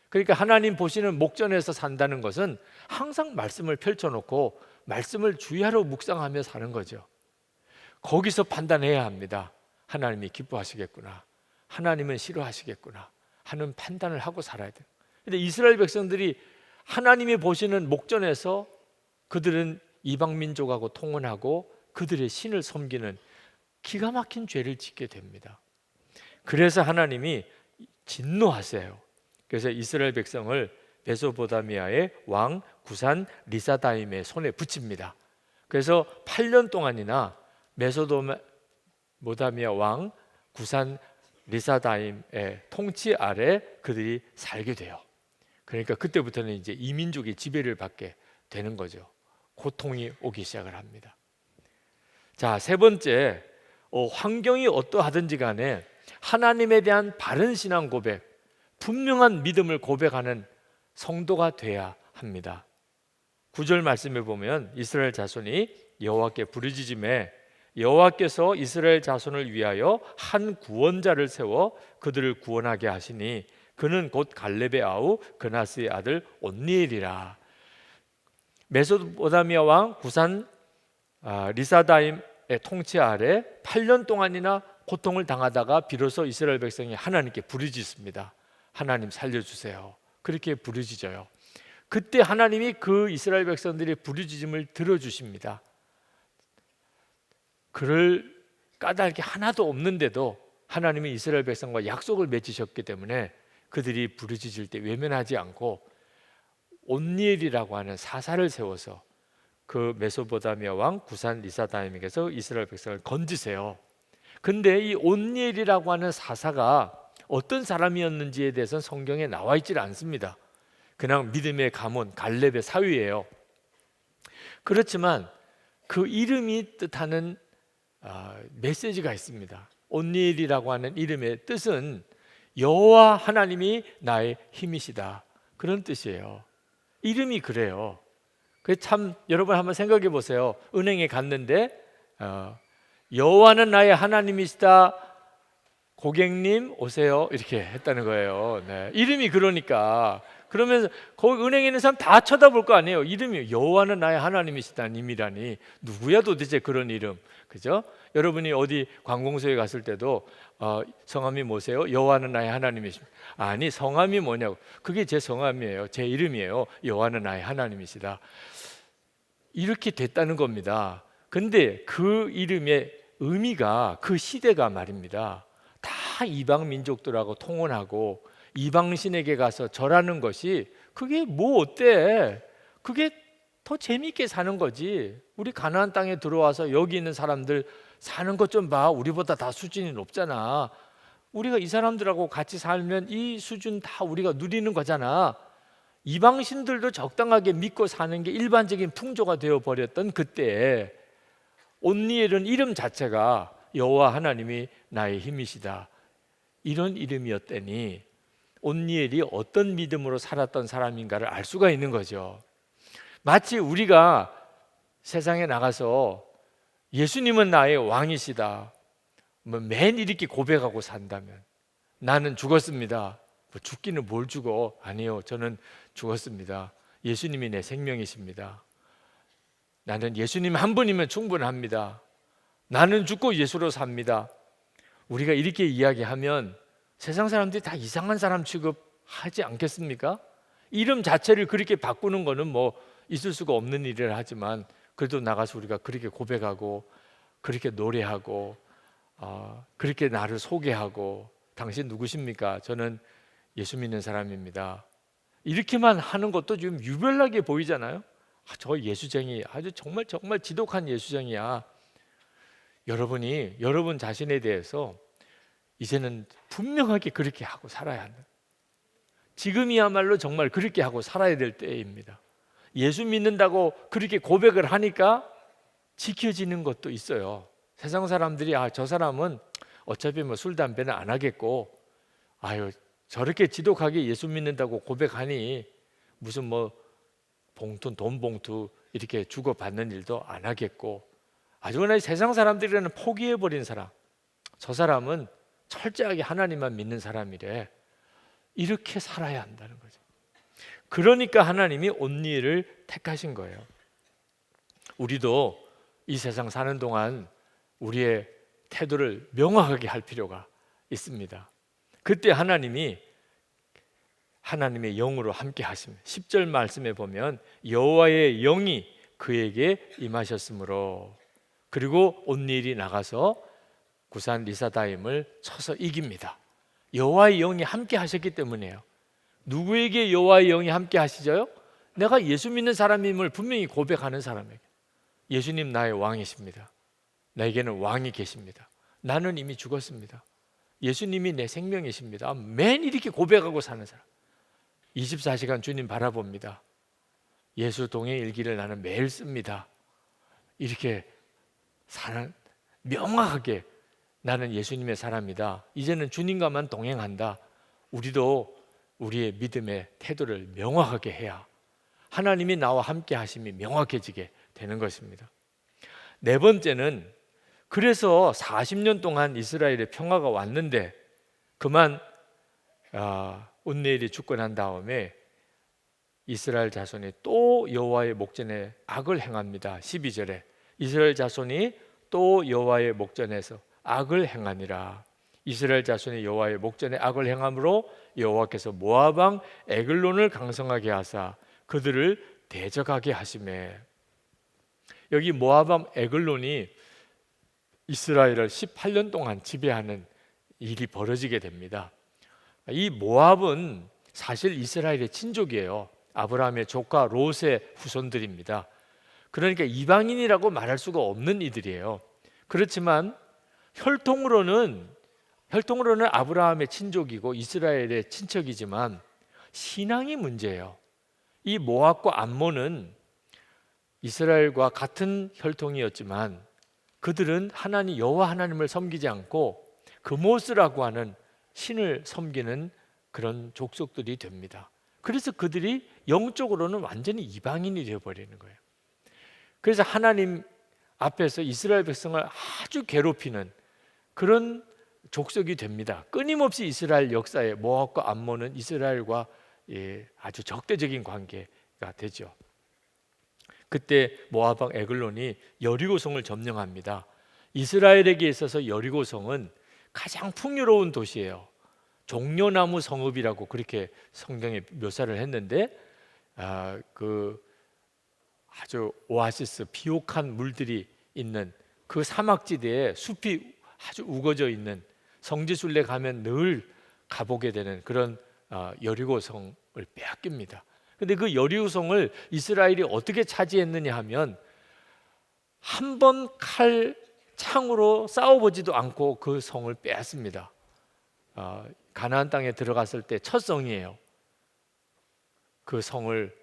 그러니까 하나님 보시는 목전에서 산다는 것은 항상 말씀을 펼쳐놓고 말씀을 주야로 묵상하며 사는 거죠. 거기서 판단해야 합니다. 하나님이 기뻐하시겠구나, 하나님은 싫어하시겠구나 하는 판단을 하고 살아야 돼요. 근데 이스라엘 백성들이 하나님이 보시는 목전에서 그들은 이방 민족하고 통혼하고 그들의 신을 섬기는 기가 막힌 죄를 짓게 됩니다. 그래서 하나님이 진노하세요. 그래서 이스라엘 백성을 메소포타미아의 왕 구산 리사다임의 손에 붙입니다. 그래서 8년 동안이나 메소포타미아 왕 구산 리사다임의 통치 아래 그들이 살게 돼요. 그러니까 그때부터는 이제 이민족의 지배를 받게 되는 거죠. 고통이 오기 시작을 합니다. 자, 세 번째, 환경이 어떠하든지 간에 하나님에 대한 바른 신앙 고백, 분명한 믿음을 고백하는 성도가 돼야 합니다. 9절 말씀에 보면 이스라엘 자손이 여호와께 부르짖음에 여호와께서 이스라엘 자손을 위하여 한 구원자를 세워 그들을 구원하게 하시니 그는 곧 갈렙의 아우 그나스의 아들 온니엘이라. 메소포타미아 왕 구산 리사다임의 통치 아래 8년 동안이나 고통을 당하다가 비로소 이스라엘 백성이 하나님께 부르짖습니다. 하나님 살려주세요. 그렇게 부르짖어요. 그때 하나님이 그 이스라엘 백성들의 부르짖음을 들어주십니다. 그럴 까닭이 하나도 없는데도 하나님이 이스라엘 백성과 약속을 맺으셨기 때문에 그들이 부르짖을 때 외면하지 않고 온니엘이라고 하는 사사를 세워서 그 메소포타미아 왕 구산 리사다임에게서 이스라엘 백성을 건지세요. 근데 이 온니엘이라고 하는 사사가 어떤 사람이었는지에 대해서는 성경에 나와 있질 않습니다. 그냥 믿음의 가문 갈렙의 사위예요. 그렇지만 그 이름이 뜻하는 메시지가 있습니다. 온니엘이라고 하는 이름의 뜻은 여호와 하나님이 나의 힘이시다, 그런 뜻이에요. 이름이 그래요. 참 여러분 한번 생각해 보세요. 은행에 갔는데 여호와는 나의 하나님이시다, 고객님 오세요, 이렇게 했다는 거예요. 네. 이름이 그러니까 그러면서 거기 은행에 있는 사람 다 쳐다볼 거 아니에요. 이름이 여호와는 나의 하나님이시다는 이름이라니 누구야 도대체 그런 이름, 그죠? 여러분이 어디 관공서에 갔을 때도 성함이 뭐세요? 여호와는 나의 하나님이십니다. 아니, 성함이 뭐냐고. 그게 제 성함이에요. 제 이름이에요. 여호와는 나의 하나님이시다. 이렇게 됐다는 겁니다. 근데 그 이름의 의미가 그 시대가 말입니다. 다 이방 민족들하고 통혼하고 이방신에게 가서 절하는 것이 그게 뭐 어때? 그게 더 재미있게 사는 거지. 우리 가나안 땅에 들어와서 여기 있는 사람들 사는 것 좀 봐. 우리보다 다 수준이 높잖아. 우리가 이 사람들하고 같이 살면 이 수준 다 우리가 누리는 거잖아. 이방신들도 적당하게 믿고 사는 게 일반적인 풍조가 되어버렸던 그때 온니엘은 이름 자체가 여호와 하나님이 나의 힘이시다, 이런 이름이었더니 온니엘이 어떤 믿음으로 살았던 사람인가를 알 수가 있는 거죠. 마치 우리가 세상에 나가서 예수님은 나의 왕이시다, 맨 이렇게 고백하고 산다면, 나는 죽었습니다. 죽기는 뭘 죽어? 아니요, 저는 죽었습니다. 예수님이 내 생명이십니다. 나는 예수님 한 분이면 충분합니다. 나는 죽고 예수로 삽니다. 우리가 이렇게 이야기하면 세상 사람들이 다 이상한 사람 취급하지 않겠습니까? 이름 자체를 그렇게 바꾸는 거는 뭐 있을 수가 없는 일이라 하지만 그래도 나가서 우리가 그렇게 고백하고 그렇게 노래하고 그렇게 나를 소개하고 당신 누구십니까? 저는 예수 믿는 사람입니다. 이렇게만 하는 것도 좀 유별나게 보이잖아요. 저 예수쟁이, 아주 정말 지독한 예수쟁이야. 여러분이 여러분 자신에 대해서 이제는 분명하게 그렇게 하고 살아야 한다. 지금이야말로 정말 그렇게 하고 살아야 될 때입니다. 예수 믿는다고 그렇게 고백을 하니까 지켜지는 것도 있어요. 세상 사람들이 저 사람은 어차피 뭐 술 담배는 안 하겠고, 아유 저렇게 지독하게 예수 믿는다고 고백하니 무슨 뭐 봉투, 돈 봉투 이렇게 주고받는 일도 안 하겠고, 아주 그냥 세상 사람들이라는 포기해버린 사람, 저 사람은 철저하게 하나님만 믿는 사람이래. 이렇게 살아야 한다는 거죠. 그러니까 하나님이 온니엘을 택하신 거예요. 우리도 이 세상 사는 동안 우리의 태도를 명확하게 할 필요가 있습니다. 그때 하나님이 하나님의 영으로 함께 하십니다. 10절 말씀에 보면 여호와의 영이 그에게 임하셨으므로, 그리고 온니엘이 나가서 구산 리사다임을 쳐서 이깁니다. 여호와의 영이 함께 하셨기 때문이에요. 누구에게 여호와의 영이 함께 하시죠? 내가 예수 믿는 사람임을 분명히 고백하는 사람에게. 예수님 나의 왕이십니다. 나에게는 왕이 계십니다. 나는 이미 죽었습니다. 예수님이 내 생명이십니다. 맨 이렇게 고백하고 사는 사람. 24시간 주님 바라봅니다. 예수 동행 일기를 나는 매일 씁니다. 이렇게 명확하게 나는 예수님의 사람이다. 이제는 주님과만 동행한다. 우리도 우리의 믿음의 태도를 명확하게 해야 하나님이 나와 함께 하심이 명확해지게 되는 것입니다. 네 번째는, 그래서 40년 동안 이스라엘의 평화가 왔는데 그만 온네일이 죽고 난 다음에 이스라엘 자손이 또 여호와의 목전에 악을 행합니다. 12절에 이스라엘 자손이 또 여호와의 목전에서 악을 행하니라. 이스라엘 자손이 여호와의 목전에 악을 행함으로 여호와께서 모압 왕 에글론을 강성하게 하사 그들을 대적하게 하시매. 여기 모압 왕 에글론이 이스라엘을 18년 동안 지배하는 일이 벌어지게 됩니다. 이 모압은 사실 이스라엘의 친족이에요. 아브라함의 조카 롯의 후손들입니다. 그러니까 이방인이라고 말할 수가 없는 이들이에요. 그렇지만 혈통으로는 아브라함의 친족이고 이스라엘의 친척이지만 신앙이 문제예요. 이 모압과 암몬은 이스라엘과 같은 혈통이었지만 그들은 여호와 하나님을 섬기지 않고 그모스라고 하는 신을 섬기는 그런 족속들이 됩니다. 그래서 그들이 영적으로는 완전히 이방인이 되어버리는 거예요. 그래서 하나님 앞에서 이스라엘 백성을 아주 괴롭히는 그런 족속이 됩니다. 끊임없이 이스라엘 역사에 모압과 암몬은 이스라엘과 아주 적대적인 관계가 되죠. 그때 모압 왕 에글론이 여리고성을 점령합니다. 이스라엘에게 있어서 여리고성은 가장 풍요로운 도시예요. 종려나무 성읍이라고 그렇게 성경에 묘사를 했는데 그 아주 오아시스 비옥한 물들이 있는 그 사막지대에 숲이 아주 우거져 있는 성지순례 가면 늘 가보게 되는 그런 여리고성을 빼앗깁니다. 근데 그 여리고성을 이스라엘이 어떻게 차지했느냐 하면 한 번 창으로 싸워보지도 않고 그 성을 빼앗습니다. 가나안 땅에 들어갔을 때 첫 성이에요. 그 성을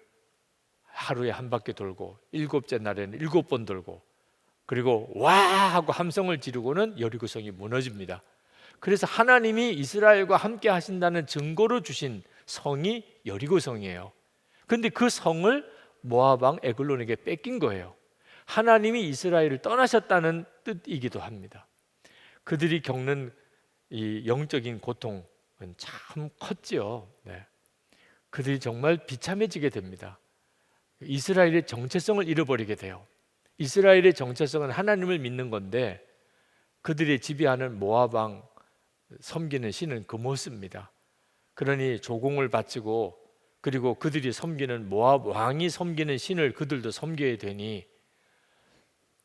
하루에 한 바퀴 돌고 7째 날에는 7번 돌고 그리고 와 하고 함성을 지르고는 여리고성이 무너집니다. 그래서 하나님이 이스라엘과 함께 하신다는 증거로 주신 성이 여리고성이에요. 그런데 그 성을 모압 왕 에글론에게 뺏긴 거예요. 하나님이 이스라엘을 떠나셨다는 뜻이기도 합니다. 그들이 겪는 이 영적인 고통은 참 컸지요. 네. 그들이 정말 비참해지게 됩니다. 이스라엘의 정체성을 잃어버리게 돼요. 이스라엘의 정체성은 하나님을 믿는 건데 그들이 지배하는 모압 왕 섬기는 신은 그모스입니다. 그러니 조공을 바치고 그리고 그들이 섬기는 모압 왕이 섬기는 신을 그들도 섬겨야 되니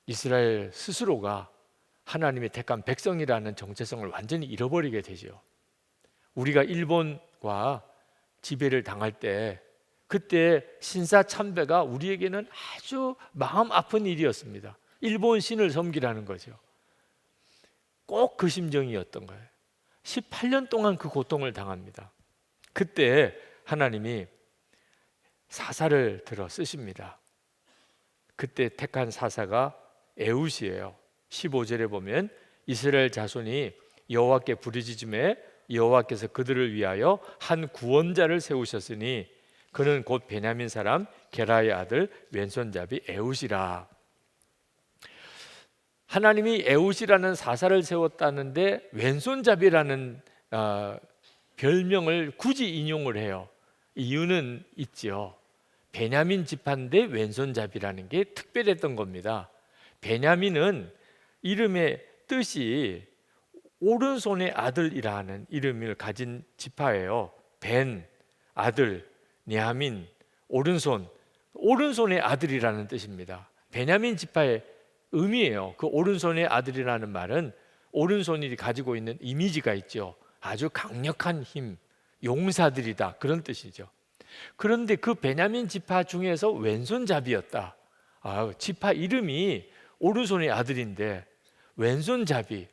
이스라엘 스스로가 하나님의 택한 백성이라는 정체성을 완전히 잃어버리게 되죠. 우리가 일본과 지배를 당할 때 그때 신사참배가 우리에게는 아주 마음 아픈 일이었습니다. 일본 신을 섬기라는 거죠. 꼭 그 심정이었던 거예요. 18년 동안 그 고통을 당합니다. 그때 하나님이 사사를 들어 쓰십니다. 그때 택한 사사가 에훗이에요. 15절에 보면 이스라엘 자손이 여호와께 부르짖음에 여호와께서 그들을 위하여 한 구원자를 세우셨으니 그는 곧 베냐민 사람 게라의 아들 왼손잡이 에훗이라. 하나님이 에훗이라는 사사를 세웠다는데 왼손잡이라는 별명을 굳이 인용을 해요. 이유는 있죠. 베냐민 지파인데 왼손잡이라는 게 특별했던 겁니다. 베냐민은 이름의 뜻이 오른손의 아들이라는 이름을 가진 지파예요. 벤, 아들, 냐민, 오른손의 아들이라는 뜻입니다. 베냐민 지파의 의미예요. 그 오른손의 아들이라는 말은 오른손이 가지고 있는 이미지가 있죠. 아주 강력한 힘, 용사들이다 그런 뜻이죠. 그런데 그 베냐민 지파 중에서 왼손잡이였다. 지파 이름이 오른손의 아들인데 왼손잡이.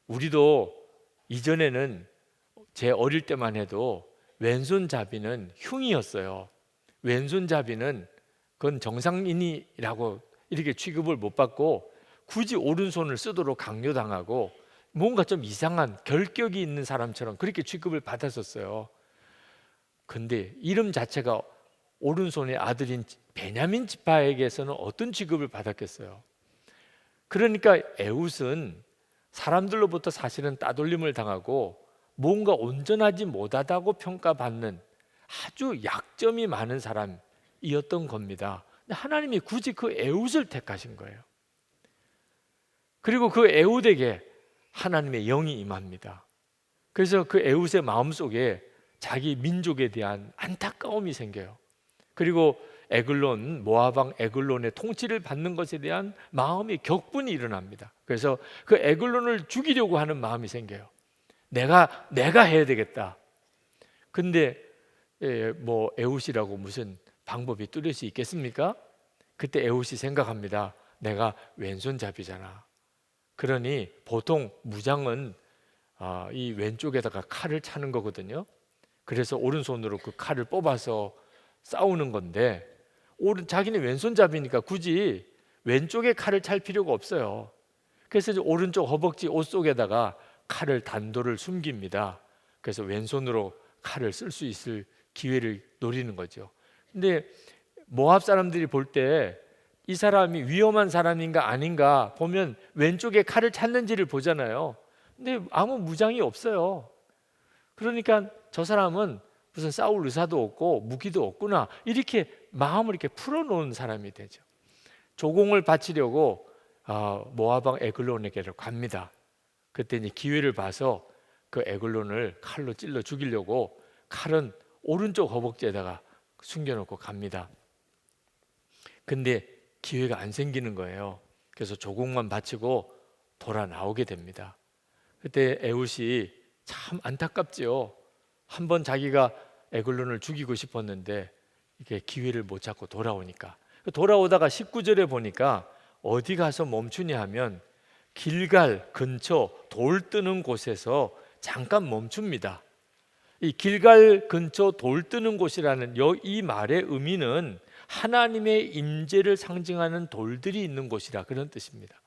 우리도 이전에는 제 어릴 때만 해도 왼손잡이는 흉이었어요. 왼손잡이는 그건 정상인이라고 이렇게 취급을 못 받고 굳이 오른손을 쓰도록 강요당하고 뭔가 좀 이상한 결격이 있는 사람처럼 그렇게 취급을 받았었어요. 근데 이름 자체가 오른손의 아들인 베냐민 지파에게서는 어떤 취급을 받았겠어요? 그러니까 에훗은 사람들로부터 사실은 따돌림을 당하고 뭔가 온전하지 못하다고 평가받는 아주 약점이 많은 사람이었던 겁니다. 근데 하나님이 굳이 그 에훗을 택하신 거예요. 그리고 그 에훗에게 하나님의 영이 임합니다. 그래서 그 에훗의 마음속에 자기 민족에 대한 안타까움이 생겨요. 그리고 에글론, 모압 왕 에글론의 통치를 받는 것에 대한 마음의 격분이 일어납니다. 그래서 그 에글론을 죽이려고 하는 마음이 생겨요. 내가 해야 되겠다. 근데 뭐 에훗이라고 무슨 방법이 뚜렷이 있겠습니까? 그때 에훗이 생각합니다. 내가 왼손잡이잖아. 그러니 보통 무장은 이 왼쪽에다가 칼을 차는 거거든요. 그래서 오른손으로 그 칼을 뽑아서 싸우는 건데 자기는 왼손잡이니까 굳이 왼쪽에 칼을 찰 필요가 없어요. 그래서 이제 오른쪽 허벅지 옷 속에다가 칼을 단도를 숨깁니다. 그래서 왼손으로 칼을 쓸 수 있을 기회를 노리는 거죠. 근데 모압 사람들이 볼 때 이 사람이 위험한 사람인가 아닌가 보면 왼쪽에 칼을 찾는지를 보잖아요. 근데 아무 무장이 없어요. 그러니까 저 사람은 무슨 싸울 의사도 없고 무기도 없구나 이렇게 마음을 이렇게 풀어놓은 사람이 되죠. 조공을 바치려고 모압 왕 에글론에게로 갑니다. 그때 이제 기회를 봐서 그 에글론을 칼로 찔러 죽이려고 칼은 오른쪽 허벅지에다가 숨겨놓고 갑니다. 근데 기회가 안 생기는 거예요. 그래서 조공만 바치고 돌아 나오게 됩니다. 그때 에훗이 참 안타깝지요. 한번 자기가 에글론을 죽이고 싶었는데 이게 기회를 못 잡고 돌아오니까 돌아오다가 19절에 보니까 어디 가서 멈추냐 하면 길갈 근처 돌 뜨는 곳에서 잠깐 멈춥니다. 이 길갈 근처 돌 뜨는 곳이라는 이 말의 의미는 하나님의 임재를 상징하는 돌들이 있는 곳이라 그런 뜻입니다.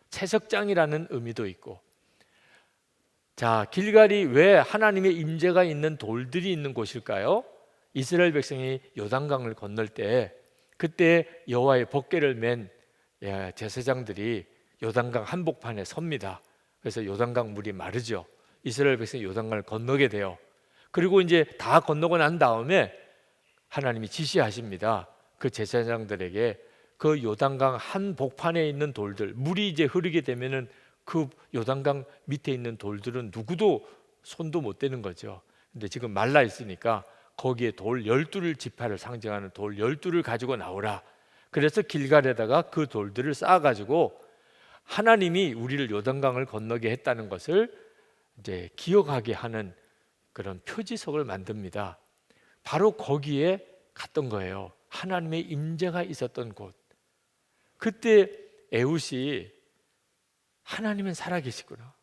채석장이라는 의미도 있고. 자, 길갈이 왜 하나님의 임재가 있는 돌들이 있는 곳일까요? 이스라엘 백성이 요단강을 건널 때 그때 여호와의 법궤를 맨 제사장들이 요단강 한복판에 섭니다. 그래서 요단강 물이 마르죠. 이스라엘 백성이 요단강을 건너게 돼요. 그리고 이제 다 건너고 난 다음에 하나님이 지시하십니다. 그 제사장들에게 그 요단강 한복판에 있는 돌들, 물이 이제 흐르게 되면은 그 요단강 밑에 있는 돌들은 누구도 손도 못 대는 거죠. 근데 지금 말라 있으니까 거기에 돌 12를 지파를 상징하는 돌 12를 가지고 나오라. 그래서 길갈에다가 그 돌들을 쌓아가지고 하나님이 우리를 요단강을 건너게 했다는 것을 이제 기억하게 하는 그런 표지석을 만듭니다. 바로 거기에 갔던 거예요. 하나님의 임재가 있었던 곳. 그때 에훗이 하나님은 살아계시구나,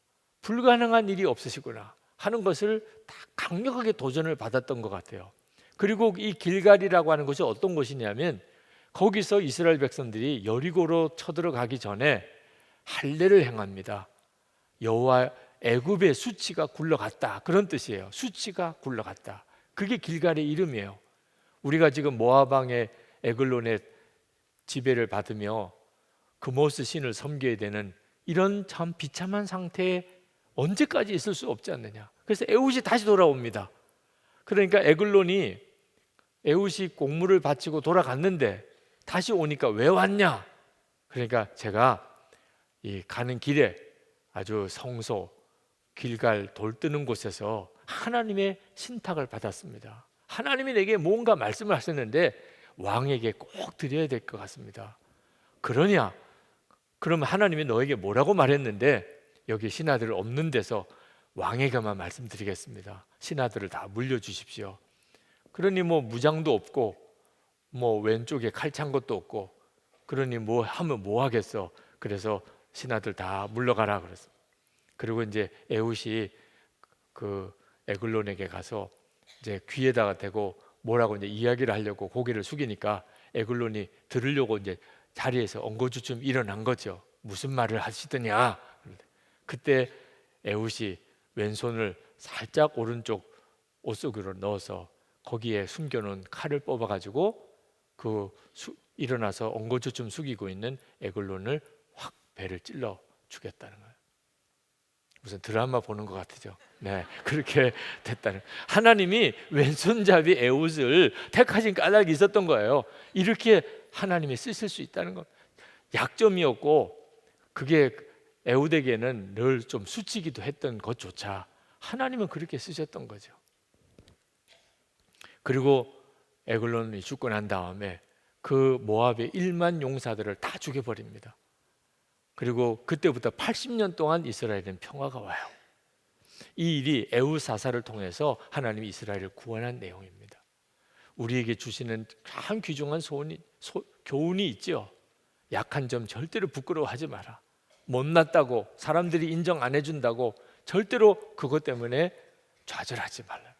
불가능한 일이 없으시구나 하는 것을 다 강력하게 도전을 받았던 것 같아요. 그리고 이 길갈이라고 하는 곳이 어떤 곳이냐면 거기서 이스라엘 백성들이 여리고로 쳐들어가기 전에 할례를 행합니다. 여호와 애굽의 수치가 굴러갔다 그런 뜻이에요. 수치가 굴러갔다. 그게 길갈의 이름이에요. 우리가 지금 모압 왕의 에글론의 지배를 받으며 그모스 신을 섬겨야 되는 이런 참 비참한 상태에 언제까지 있을 수 없지 않느냐. 그래서 에훗이 다시 돌아옵니다. 그러니까 에글론이 에훗이 공물을 바치고 돌아갔는데 다시 오니까 왜 왔냐? 그러니까 제가 이 가는 길에 아주 성소 길갈 돌 뜨는 곳에서 하나님의 신탁을 받았습니다. 하나님이 내게 뭔가 말씀을 하셨는데 왕에게 꼭 드려야 될 것 같습니다. 그러냐? 그러면 하나님이 너에게 뭐라고 말했는데 여기 신하들 없는 데서 왕에게만 말씀드리겠습니다. 신하들을 다 물려주십시오. 그러니 뭐 무장도 없고 뭐 왼쪽에 칼 찬 것도 없고 그러니 뭐 하면 뭐 하겠어. 그래서 신하들 다 물러가라 그랬어. 그리고 이제 에훗이 그 에글론에게 가서 이제 귀에다가 대고 뭐라고 이제 이야기를 하려고 고개를 숙이니까 에글론이 들으려고 이제 자리에서 엉거주춤 일어난 거죠. 무슨 말을 하시더냐. 그때 에훗이 왼손을 살짝 오른쪽 옷속으로 넣어서 거기에 숨겨놓은 칼을 뽑아가지고 일어나서 엉거주춤 숙이고 있는 에글론을 확 배를 찔러 죽였다는 거예요. 무슨 드라마 보는 것 같으죠. 네, 그렇게 됐다는. 하나님이 왼손잡이 에훗을 택하신 까닭이 있었던 거예요. 이렇게 하나님이 쓰실 수 있다는 것. 약점이었고 그게 에훗에게는 늘 좀 수치기도 했던 것조차 하나님은 그렇게 쓰셨던 거죠. 그리고 에글론이 죽고 난 다음에 그 모압의 1만 용사들을 다 죽여버립니다. 그리고 그때부터 80년 동안 이스라엘은 평화가 와요. 이 일이 에훗 사사를 통해서 하나님이 이스라엘을 구원한 내용입니다. 우리에게 주시는 참 귀중한 교훈이 있죠. 약한 점 절대로 부끄러워하지 마라. 못났다고 사람들이 인정 안 해준다고 절대로 그것 때문에 좌절하지 말라.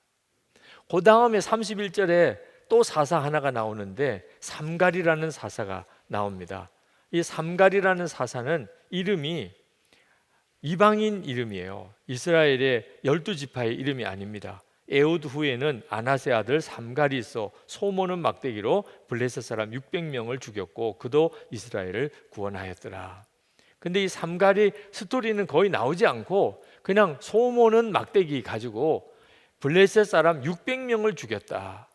그 다음에 31절에 또 사사 하나가 나오는데 삼갈이라는 사사가 나옵니다. 이 삼갈이라는 사사는 이름이 이방인 이름이에요. 이스라엘의 12지파의 이름이 아닙니다. 에훗 후에는 아나세 아들 삼갈이 있어 소모는 막대기로 블레셋 사람 600명을 죽였고 그도 이스라엘을 구원하였더라. 근데 이 삼갈이 스토리는 거의 나오지 않고 그냥 소모는 막대기 가지고 블레셋 사람 600명을 죽였다.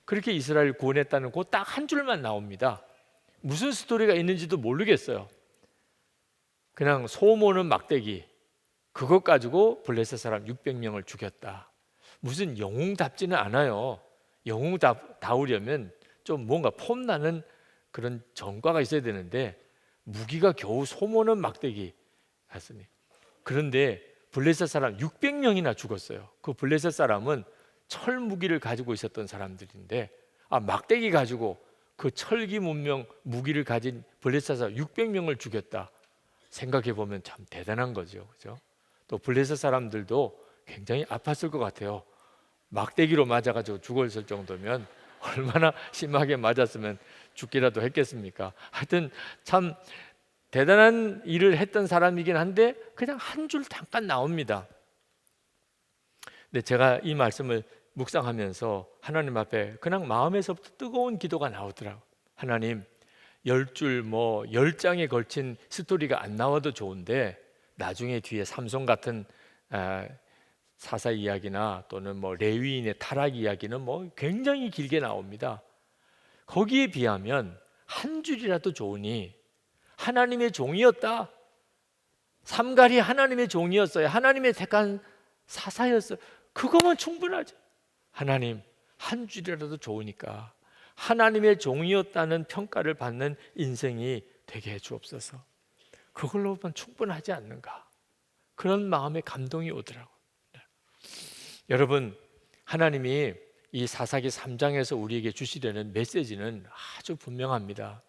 그렇게 이스라엘 구원했다는 그 딱 한 줄만 나옵니다. 무슨 스토리가 있는지도 모르겠어요. 그냥 소모는 막대기 그것 가지고 블레셋 사람 600명을 죽였다. 무슨 영웅답지는 않아요. 영웅다우려면 좀 뭔가 폼나는 그런 전과가 있어야 되는데 무기가 겨우 소모는 막대기 같으니. 그런데 블레셋 사람 600명이나 죽었어요. 그 블레셋 사람은 철 무기를 가지고 있었던 사람들인데 막대기 가지고 그 철기 문명 무기를 가진 블레셋 사람 600명을 죽였다. 생각해 보면 참 대단한 거죠. 그죠? 또 블레셋 사람들도 굉장히 아팠을 것 같아요. 막대기로 맞아가지고 죽었을 정도면 얼마나 심하게 맞았으면 죽기라도 했겠습니까? 하여튼 참 대단한 일을 했던 사람이긴 한데 그냥 한 줄 잠깐 나옵니다. 근데 제가 이 말씀을 묵상하면서 하나님 앞에 그냥 마음에서부터 뜨거운 기도가 나오더라고요. 하나님, 10줄 10장에 걸친 스토리가 안 나와도 좋은데 나중에 뒤에 삼손 같은 사사 이야기나 또는 레위인의 타락 이야기는 굉장히 길게 나옵니다. 거기에 비하면 한 줄이라도 좋으니 하나님의 종이었다. 삼갈이 하나님의 종이었어요. 하나님의 택한 사사였어요. 그거면 충분하죠. 하나님, 한 줄이라도 좋으니까 하나님의 종이었다는 평가를 받는 인생이 되게 해 주옵소서. 그걸로만 충분하지 않는가? 그런 마음에 감동이 오더라고요. 여러분, 하나님이 이 사사기 3장에서 우리에게 주시려는 메시지는 아주 분명합니다.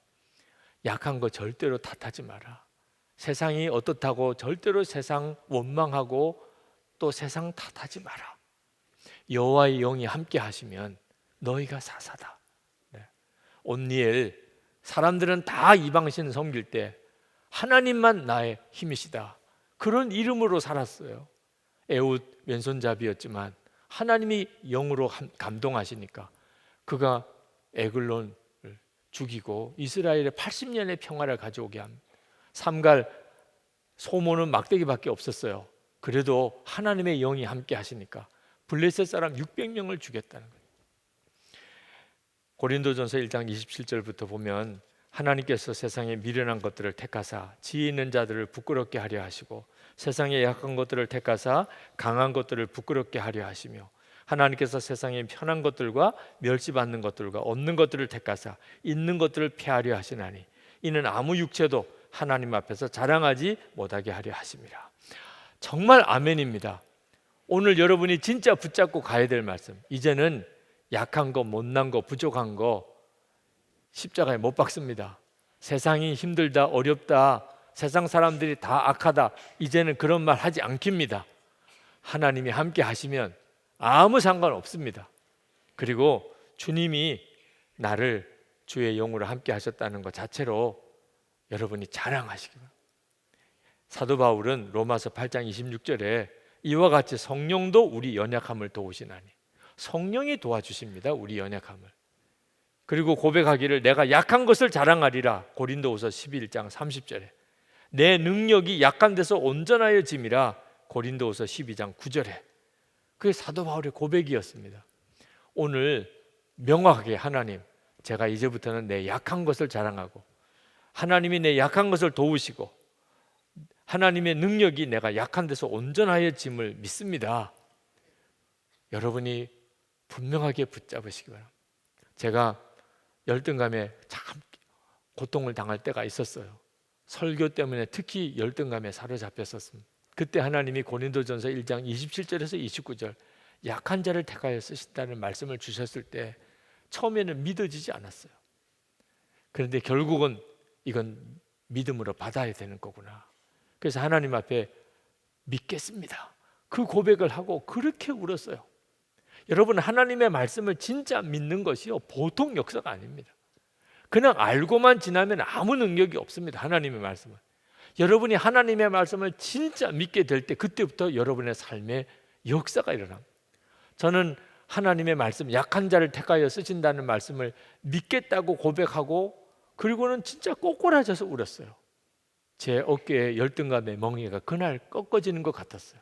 약한 거 절대로 탓하지 마라. 세상이 어떻다고 절대로 세상 원망하고 또 세상 탓하지 마라. 여호와의 영이 함께 하시면 너희가 사사다. 온니엘, 사람들은 다 이방신 섬길 때 하나님만 나의 힘이시다. 그런 이름으로 살았어요. 에훗 왼손잡이였지만 하나님이 영으로 감동하시니까 그가 에글론을 죽이고 이스라엘의 80년의 평화를 가져오게 합니다. 삼갈 소모는 막대기밖에 없었어요. 그래도 하나님의 영이 함께 하시니까 블레셋 사람 600명을 죽였다는 거예요. 고린도전서 1장 27절부터 보면 하나님께서 세상에 미련한 것들을 택하사 지혜 있는 자들을 부끄럽게 하려 하시고 세상에 약한 것들을 택하사 강한 것들을 부끄럽게 하려 하시며 하나님께서 세상에 편한 것들과 멸시받는 것들과 없는 것들을 택하사 있는 것들을 폐하려 하시나니 이는 아무 육체도 하나님 앞에서 자랑하지 못하게 하려 하심이라. 정말 아멘입니다. 오늘 여러분이 진짜 붙잡고 가야 될 말씀, 이제는 약한 거, 못난 거, 부족한 거 십자가에 못 박습니다. 세상이 힘들다, 어렵다, 세상 사람들이 다 악하다, 이제는 그런 말 하지 않깁니다. 하나님이 함께 하시면 아무 상관없습니다. 그리고 주님이 나를 주의 영으로 함께 하셨다는 것 자체로 여러분이 자랑하시기 바랍니다. 사도 바울은 로마서 8장 26절에 이와 같이 성령도 우리 연약함을 도우시나니, 성령이 도와주십니다. 우리 연약함을. 그리고 고백하기를 내가 약한 것을 자랑하리라. 고린도후서 11장 30절에 내 능력이 약한 데서 온전하여짐이라. 고린도후서 12장 9절에 그게 사도 바울의 고백이었습니다. 오늘 명확하게 하나님, 제가 이제부터는 내 약한 것을 자랑하고 하나님이 내 약한 것을 도우시고 하나님의 능력이 내가 약한 데서 온전하여짐을 믿습니다. 여러분이 분명하게 붙잡으시기 바랍니다. 제가 열등감에 참 고통을 당할 때가 있었어요. 설교 때문에 특히 열등감에 사로잡혔었습니다. 그때 하나님이 고린도전서 1장 27절에서 29절 약한 자를 택하여 쓰신다는 말씀을 주셨을 때 처음에는 믿어지지 않았어요. 그런데 결국은 이건 믿음으로 받아야 되는 거구나. 그래서 하나님 앞에 믿겠습니다. 그 고백을 하고 그렇게 울었어요. 여러분, 하나님의 말씀을 진짜 믿는 것이요 보통 역사가 아닙니다. 그냥 알고만 지나면 아무 능력이 없습니다. 하나님의 말씀은. 여러분이 하나님의 말씀을 진짜 믿게 될 때 그때부터 여러분의 삶에 역사가 일어납니다. 저는 하나님의 말씀, 약한 자를 택하여 쓰신다는 말씀을 믿겠다고 고백하고 그리고는 진짜 꼬꾸라져서 울었어요. 제 어깨에 열등감의 멍에가 그날 꺾어지는 것 같았어요.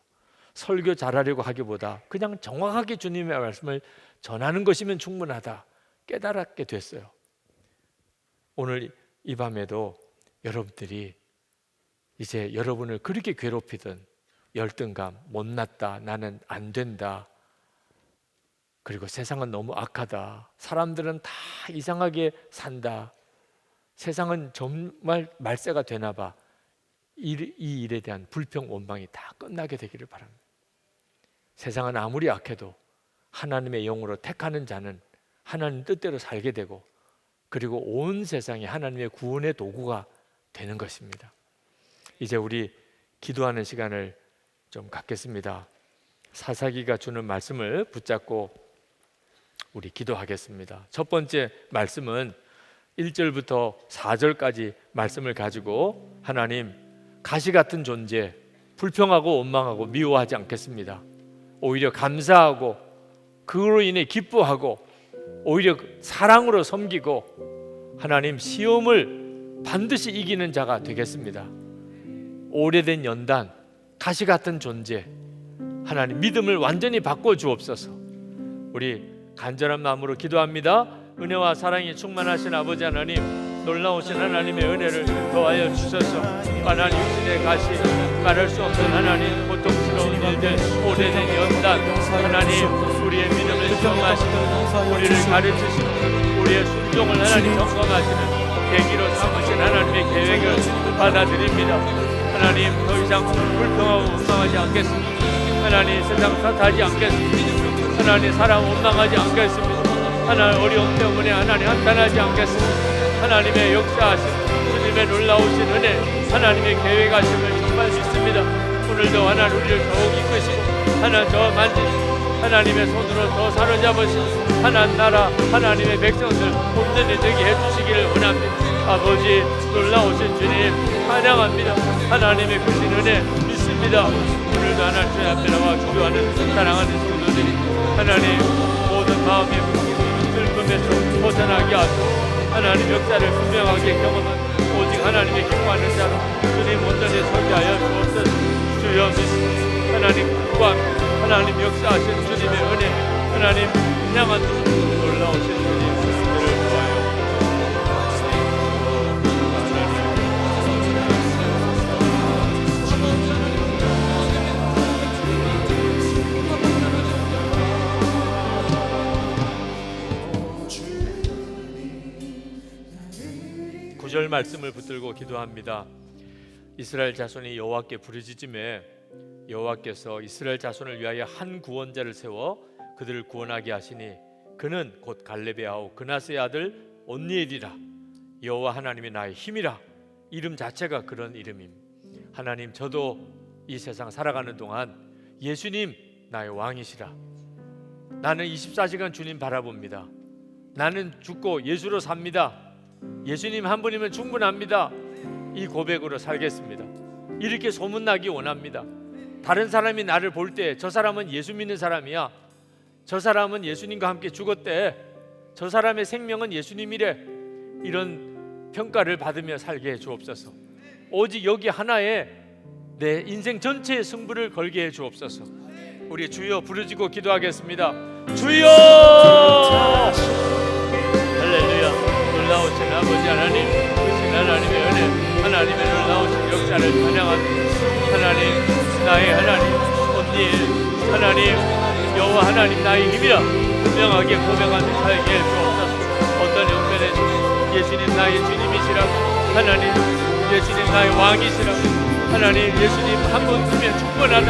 설교 잘하려고 하기보다 그냥 정확하게 주님의 말씀을 전하는 것이면 충분하다 깨달았게 됐어요. 오늘 이 밤에도 여러분들이 이제 여러분을 그렇게 괴롭히던 열등감, 못났다, 나는 안 된다, 그리고 세상은 너무 악하다, 사람들은 다 이상하게 산다, 세상은 정말 말세가 되나 봐, 이 일에 대한 불평, 원망이 다 끝나게 되기를 바랍니다. 세상은 아무리 악해도 하나님의 영으로 택하는 자는 하나님 뜻대로 살게 되고 그리고 온 세상이 하나님의 구원의 도구가 되는 것입니다. 이제 우리 기도하는 시간을 좀 갖겠습니다. 사사기가 주는 말씀을 붙잡고 우리 기도하겠습니다. 첫 번째 말씀은 1절부터 4절까지 말씀을 가지고 하나님, 가시 같은 존재, 불평하고 원망하고 미워하지 않겠습니다. 오히려 감사하고 그로 인해 기뻐하고 오히려 사랑으로 섬기고 하나님, 시험을 반드시 이기는 자가 되겠습니다. 오래된 연단, 가시 같은 존재, 하나님 믿음을 완전히 바꿔 주옵소서. 우리 간절한 마음으로 기도합니다. 은혜와 사랑이 충만하신 아버지 하나님, 놀라우신 하나님의 은혜를 더하여 주셔서 하나님, 육신의 가시, 말할 수 없는 하나님 고통스러운 일들, 오래된 연단, 하나님 우리의 믿음을 시험하시고 우리를 가르치시고 우리의 순종을 하나님 점검하시는 계기로 삼으신 하나님의 계획을 받아들입니다. 하나님, 더 이상 불평하고 원망하지 않겠습니다. 하나님, 세상 탓하지 않겠습니다. 하나님, 사람 원망하지 않겠습니다. 하나님, 어려움 때문에 하나님 한탄하지 않겠습니다. 하나님의 역사하심, 주님의 놀라우신 은혜, 하나님의 계획하심을 정말 믿습니다. 오늘도 하나님 우리를 더욱 이끄시고 하나님 더 만지시고 하나님의 손으로 더 사로잡으시고 하나님 나라, 하나님의 백성들 온전히 되게 해주시기를 원합니다. 아버지, 놀라우신 주님 찬양합니다. 하나님의 크신 은혜 믿습니다. 오늘도 하나님 주의 앞에 나와 기도하는 사랑하는 성도들이 하나님 모든 마음의 슬픔에서 벗어나게 하시고 하나님 역사를 분명하게 경험한 오직 하나님의 기뻐하는 자로 주님 온전히 서게 하여 주옵소서. 주여 믿습니다. 하나님 구원, 하나님 역사하신 주님의 은혜, 하나님 향한 놀라우신 주님 우리를 도와요. 구절 말씀을 붙들고 기도합니다. 이스라엘 자손이 여호와께 부르짖음에 여호와께서 이스라엘 자손을 위하여 한 구원자를 세워 그들을 구원하게 하시니 그는 곧 갈렙의 아우 그나스의 아들 온니엘이라. 여호와 하나님이 나의 힘이라. 이름 자체가 그런 이름입니다. 하나님, 저도 이 세상 살아가는 동안 예수님 나의 왕이시라. 나는 24시간 주님 바라봅니다. 나는 죽고 예수로 삽니다. 예수님 한 분이면 충분합니다. 이 고백으로 살겠습니다. 이렇게 소문나기 원합니다. 다른 사람이 나를 볼 때 저 사람은 예수 믿는 사람이야, 저 사람은 예수님과 함께 죽었대, 저 사람의 생명은 예수님이래, 이런 평가를 받으며 살게 해 주옵소서. 오직 여기 하나에 내 인생 전체의 승부를 걸게 해 주옵소서. 우리 주여 부르짖고 기도하겠습니다. 주여! 할렐루야. 놀라우신 아버지 하나님, 크신 하나님의 은혜, 하나님의 놀라우신 역사를 찬양합니다. 하나님, 나의 하나님, 온니엘 하나님, 여호와 하나님, 나의 힘이라 분명하게 고백하며 살게 해 주옵소서. 어떤 형편에 예수님 나의 주님이시라고, 하나님 예수님 나의 왕이시라고, 하나님 예수님 한 번 두면 충분하다,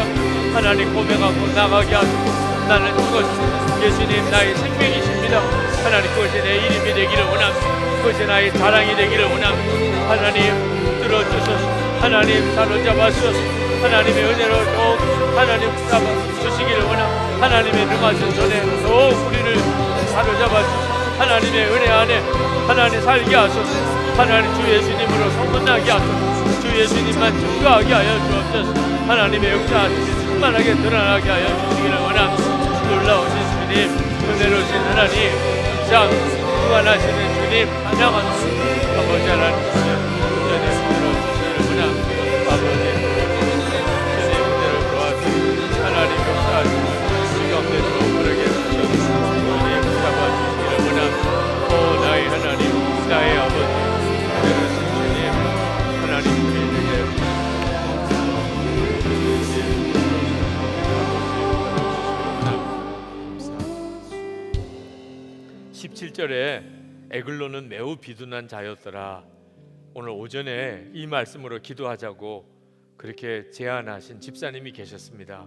하나님 고백하고 나가게 하소서. 나는 그것이 예수님 나의 생명이십니다. 하나님 그것이 내 이름이 되기를 원합니다. 그것이 나의 자랑이 되기를 원합니다. 하나님 들어주소서. 하나님 사로잡아주소서. 하나님의 은혜로 더욱 하나님 잡아 주시기를 원합니다. 하나님의 능하신 손에 더욱 우리를 사로잡아주소서. 하나님의 은혜 안에 하나님 살게 하소서. 하나님 주 예수님으로 소문나게 하소서. 주 예수님만 증거하게 하여 주옵소서. 하나님의 역사하심이 충만하게 드러나게 하여 주시기를 원합니다. 놀라우신 주님, 은혜로우신 하나님, 참 무한하시는 주님 찬양합니다. 아버지 하나님, 은혜를 들어주시기를 원합니다. 아버지 주님 은혜를 도와주시고 하나님 역사하시고 우리 가운데 더욱하게 주셔서 우리 붙잡아주시기를 원합니다. 오 나의 하나님, 나의 아버지, 은혜로우신 주님, 하나님 우리에게 17절에 에글로는 매우 비둔한 자였더라. 오늘 오전에 이 말씀으로 기도하자고 그렇게 제안하신 집사님이 계셨습니다.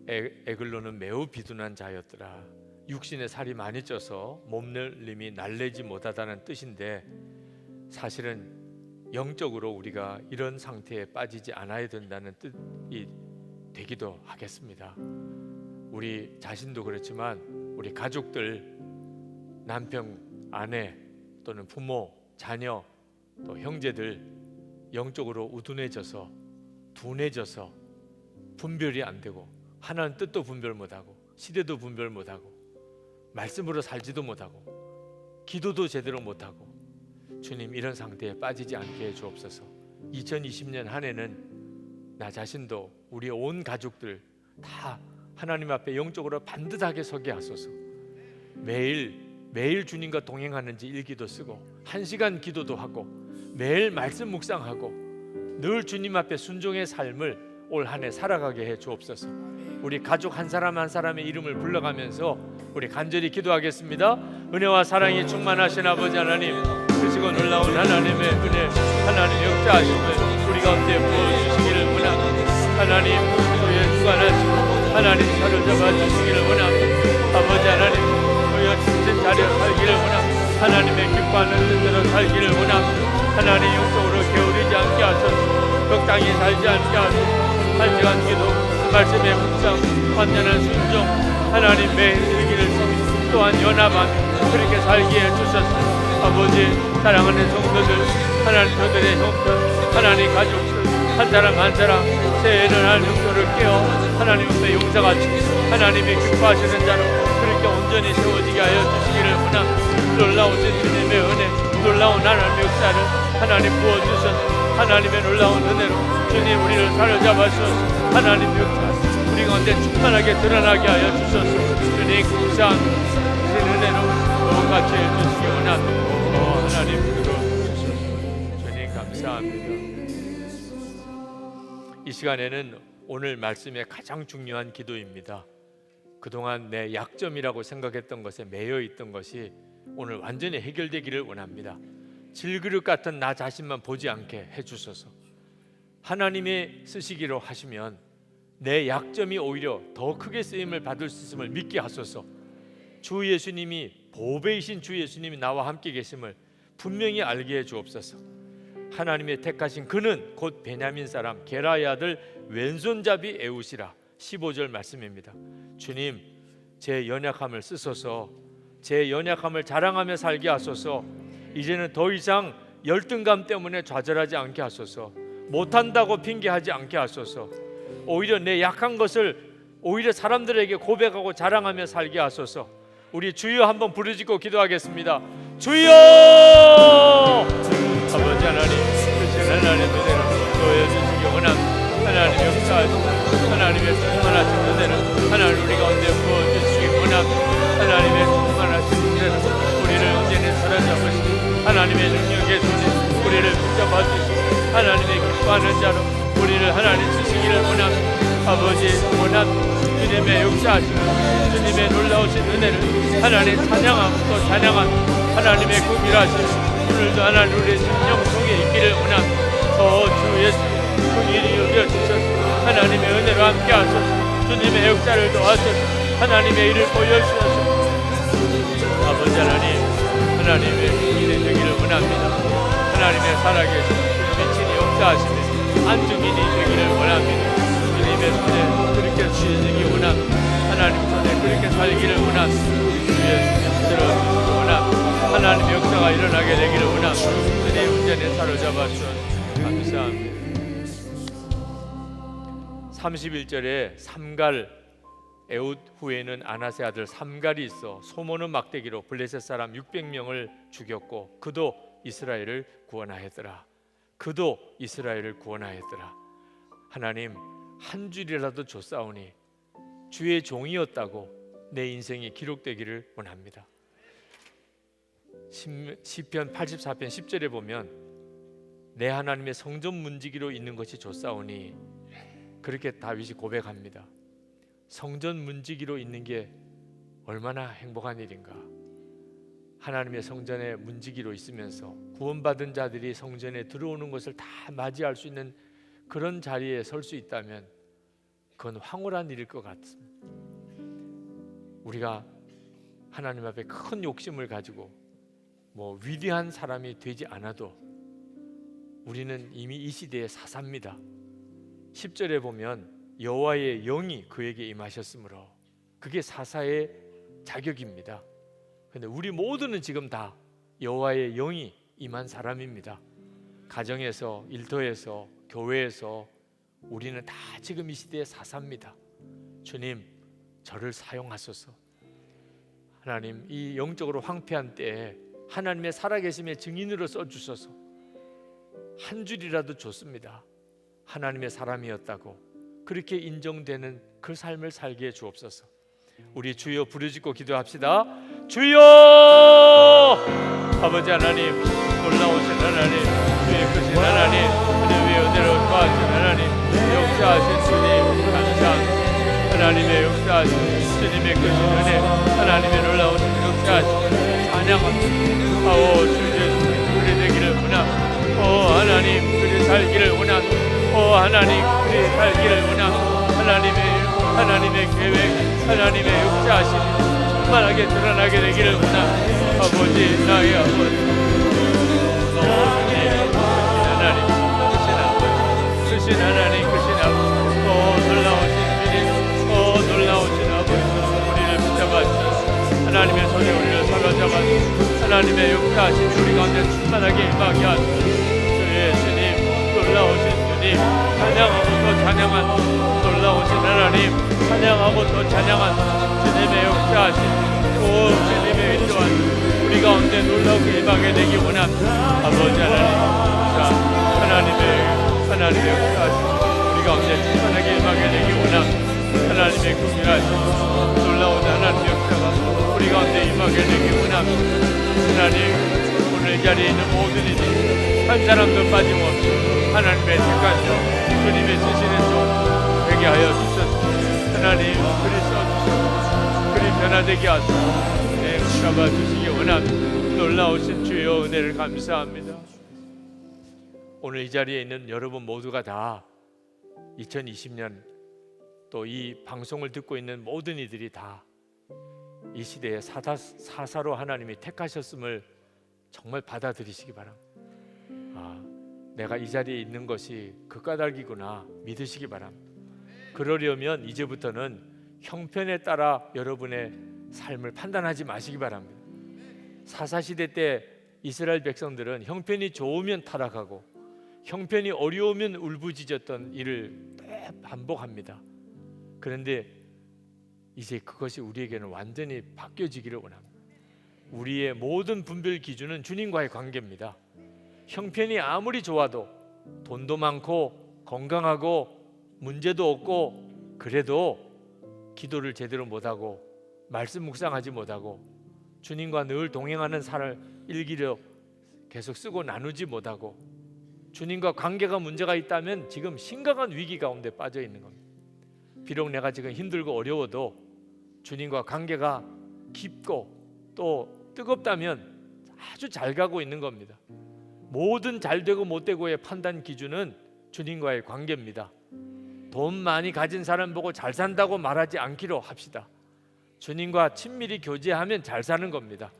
에글로는 매우 비둔한 자였더라. 육신에 살이 많이 쪄서 몸놀림이 날래지 못하다는 뜻인데, 사실은 영적으로 우리가 이런 상태에 빠지지 않아야 된다는 뜻이 되기도 하겠습니다. 우리 자신도 그렇지만 우리 가족들, 남편, 아내 또는 부모, 자녀, 또 형제들 영적으로 우둔해져서 둔해져서 분별이 안 되고, 하나는 뜻도 분별 못하고 시대도 분별 못하고 말씀으로 살지도 못하고 기도도 제대로 못하고, 주님 이런 상태에 빠지지 않게 해 주옵소서. 2020년 한 해는 나 자신도 우리 온 가족들 다 하나님 앞에 영적으로 반듯하게 서게 하소서. 매일 주님과 동행하는지 일기도 쓰고 1시간 기도도 하고 매일 말씀 묵상하고 늘 주님 앞에 순종의 삶을 올 한 해 살아가게 해 주옵소서. 우리 가족 한 사람 한 사람의 이름을 불러가면서 우리 간절히 기도하겠습니다. 은혜와 사랑이 충만하신 아버지 하나님, 크시고 놀라운 하나님의 은혜, 하나님 역사하심을 우리 가운데 부어주시기를 원합니다. 하나님 주의 주관하시고 하나님 사로잡아 주시기를 원합니다. 아버지 하나님 정신 차려 살기를 원합니다. 하나님의 기뻐하는 뜻대로 살기를 원합니다. 하나님 영적으로 게으르지 않게 하소서. 적당히 살지 않게 하소서. 1시간 기도, 말씀의 묵상, 완전한 순종, 하나님 매일 일기를 쓰기, 또한 연합하며 그렇게 살게 해주소서. 아버지 사랑하는 성도들, 하나님 저들의 형편, 하나님 가족들 한 사람 한 사람 새해를 하는 용도를 깨어 하나님 앞에 용사같이 하나님이 기뻐하시는 자로 그렇게 온전히 세워지게 하여 주시기를 원합니다. 놀라우신 주님의 은혜, 놀라운 하나님의 역사를 하나님 부어주셔서 하나님의 놀라운 은혜로 주님 우리를 사로잡아주셔서 하나님 역사 우리 가운데 충만하게 드러나게 하여 주셔서 주님 감사한 은혜로 같이 해주시기 원합니다. 하나님 들어주셔서 주님 감사합니다. 이 시간에는 오늘 말씀의 가장 중요한 기도입니다. 그동안 내 약점이라고 생각했던 것에 매여 있던 것이 오늘 완전히 해결되기를 원합니다. 질그릇 같은 나 자신만 보지 않게 해주셔서 하나님이 쓰시기로 하시면 내 약점이 오히려 더 크게 쓰임을 받을 수 있음을 믿게 하소서. 주 예수님이 보배이신 주 예수님이 나와 함께 계심을 분명히 알게 해 주옵소서. 하나님의 택하신 그는 곧 베냐민 사람 게라의 아들 왼손잡이 에웃이라. 15절 말씀입니다. 주님 제 연약함을 쓰소서. 제 연약함을 자랑하며 살게 하소서. 이제는 더 이상 열등감 때문에 좌절하지 않게 하소서. 못한다고 핑계하지 않게 하소서. 오히려 내 약한 것을 오히려 사람들에게 고백하고 자랑하며 살게 하소서. 우리 주여 한번 부르짖고 기도하겠습니다. 주여! 아버지 하나님, 하나님의 은혜를 보여주시기 원합니다. 하나님 역사하시고 하나님의 충만하신 은혜를 하나님 우리 가운데 부어주시기 원합니다. 하나님의 충만하신 은혜를 우리를 언제나 사로잡으시고 하나님의 능력의 손에 우리를 붙잡아 주시고 하나님의 기뻐하는 자로 우리를 하나님 주시기를 원합니다. 아버지 원합니다. 주님의 역사하시고 주님의 놀라우신 은혜를 하나님 찬양하고 또 찬양하고 하나님의 그 일하시고 오늘도 하나님 우리의 심령 속에 있기를 원합니다. 주 예수 그 일이 여겨주셔서 하나님의 은혜로 함께 하소서. 주님의 역사를 도와주셔서 하나님의 일을 보여주셔서 아버지 하나님 하나님의 일이 되기를 원합니다. 하나님의 살아계신 미친이 역사하시며 안중인이 되기를 원합니다. 주님의 손에 그렇게 쓰여지기 원합니다. 하나님 손에 그렇게 살기를 원합니다. 주의 들어주시기 원합니다. 하나님의 역사가 일어나게 되기를 원합니다. 주님 운전에 사로잡아 주셔서 감사합니다. 31절에 삼갈 에웃 후에는 아나세 아들 삼갈이 있어 소모는 막대기로 블레셋 사람 600명을 죽였고 그도 이스라엘을 구원하였더라. 그도 이스라엘을 구원하였더라. 하나님 한 줄이라도 줬사오니 주의 종이었다고 내 인생이 기록되기를 원합니다. 시편 84편 10절에 보면 내 하나님의 성전 문지기로 있는 것이 줬사오니 그렇게 다윗이 고백합니다. 성전 문지기로 있는 게 얼마나 행복한 일인가. 하나님의 성전에 문지기로 있으면서 구원받은 자들이 성전에 들어오는 것을 다 맞이할 수 있는 그런 자리에 설 수 있다면 그건 황홀한 일일 것 같습니다. 우리가 하나님 앞에 큰 욕심을 가지고 위대한 사람이 되지 않아도 우리는 이미 이 시대의 사사입니다. 10절에 보면 여호와의 영이 그에게 임하셨으므로 그게 사사의 자격입니다. 그런데 우리 모두는 지금 다 여호와의 영이 임한 사람입니다. 가정에서, 일터에서, 교회에서 우리는 다 지금 이 시대의 사사입니다. 주님, 저를 사용하소서. 하나님, 이 영적으로 황폐한 때에 하나님의 살아계심의 증인으로 써주셔서 한 줄이라도 좋습니다. 하나님의 사람이었다고 그렇게 인정되는 그 삶을 살게 해 주옵소서. 우리 주여 부르짖고 기도합시다. 주여! 아버지 하나님, 놀라우신 하나님, 주의 크신 하나님, 주님의 은혜로 도와주신 하나님, 역사하신 주님 감사합니다. 하나님의 역사하신 주님의 크신 은혜, 하나님의 놀라우신 역사하신 찬양합니다. 주 예수 그리 되기를 원합니다. 하나님 그리 살기를 원합니다. 하나님 그리 살기를 원합니다. 하나님의 계획, 하나님의 역사하심이 충만하게 드러나게 되기를 원합니다. 아버지, 나의 아버지, 하나님, 크신 하나님, 크신 아버지, 놀라우신 주님, 놀라우신 아버지, 우리를 붙잡아 주셔서 하나님의 손에 우리를 사로잡아 주셔서 하나님의 역사하심이 우리 가운데 충만하게 임하게 하소서. 주의 주님, 놀라우신 주님, 찬양하고 또 찬양한 놀라우신 하나님, 찬양하고 또 찬양한 주님의 역사하심, 주님의 인도한 우리 가운데 놀라우게 임하게 되기 원합니다. 아버지 하나님의 역사하심 우리 가운데 충만하게 임하게 되기 원합니다. 하나님의 긍휼하심 놀라운 하나님의 역사가 우리 가운데 임하게 되기 원합니다. 하나님, 오늘 이 자리에 있는 모든 이들 한 사람도 빠짐없이 하나님의 택한 종, 주님의 쓰시는 종 되게 하여 주셔서 하나님 그리 써주시고 그리 변화되게 하소서. 붙잡아 주시기 원합니다. 놀라우신 주여 은혜를 감사합니다. 오늘 이 자리에 있는 여러분 모두가 다 2020년 또 이 방송을 듣고 있는 모든 이들이 다 이 시대에 사사로 하나님이 택하셨음을 정말 받아들이시기 바랍니다. 내가 이 자리에 있는 것이 그 까닭이구나 믿으시기 바랍니다. 그러려면 이제부터는 형편에 따라 여러분의 삶을 판단하지 마시기 바랍니다. 사사시대 때 이스라엘 백성들은 형편이 좋으면 타락하고 형편이 어려우면 울부짖었던 일을 반복합니다. 그런데 이제 그것이 우리에게는 완전히 바뀌어지기를 원합니다. 우리의 모든 분별 기준은 주님과의 관계입니다. 형편이 아무리 좋아도 돈도 많고 건강하고 문제도 없고 그래도 기도를 제대로 못하고 말씀 묵상하지 못하고 주님과 늘 동행하는 살을 일기로 계속 쓰고 나누지 못하고 주님과 관계가 문제가 있다면 지금 심각한 위기 가운데 빠져 있는 겁니다. 비록 내가 지금 힘들고 어려워도 주님과 관계가 깊고 또 뜨겁다면 아주 잘 가고 있는 겁니다. 모든 잘 되고 못 되고의 판단 기준은 주님과의 관계입니다. 돈 많이 가진 사람 보고 잘 산다고 말하지 않기로 합시다. 주님과 친밀히 교제하면 잘 사는 겁니다.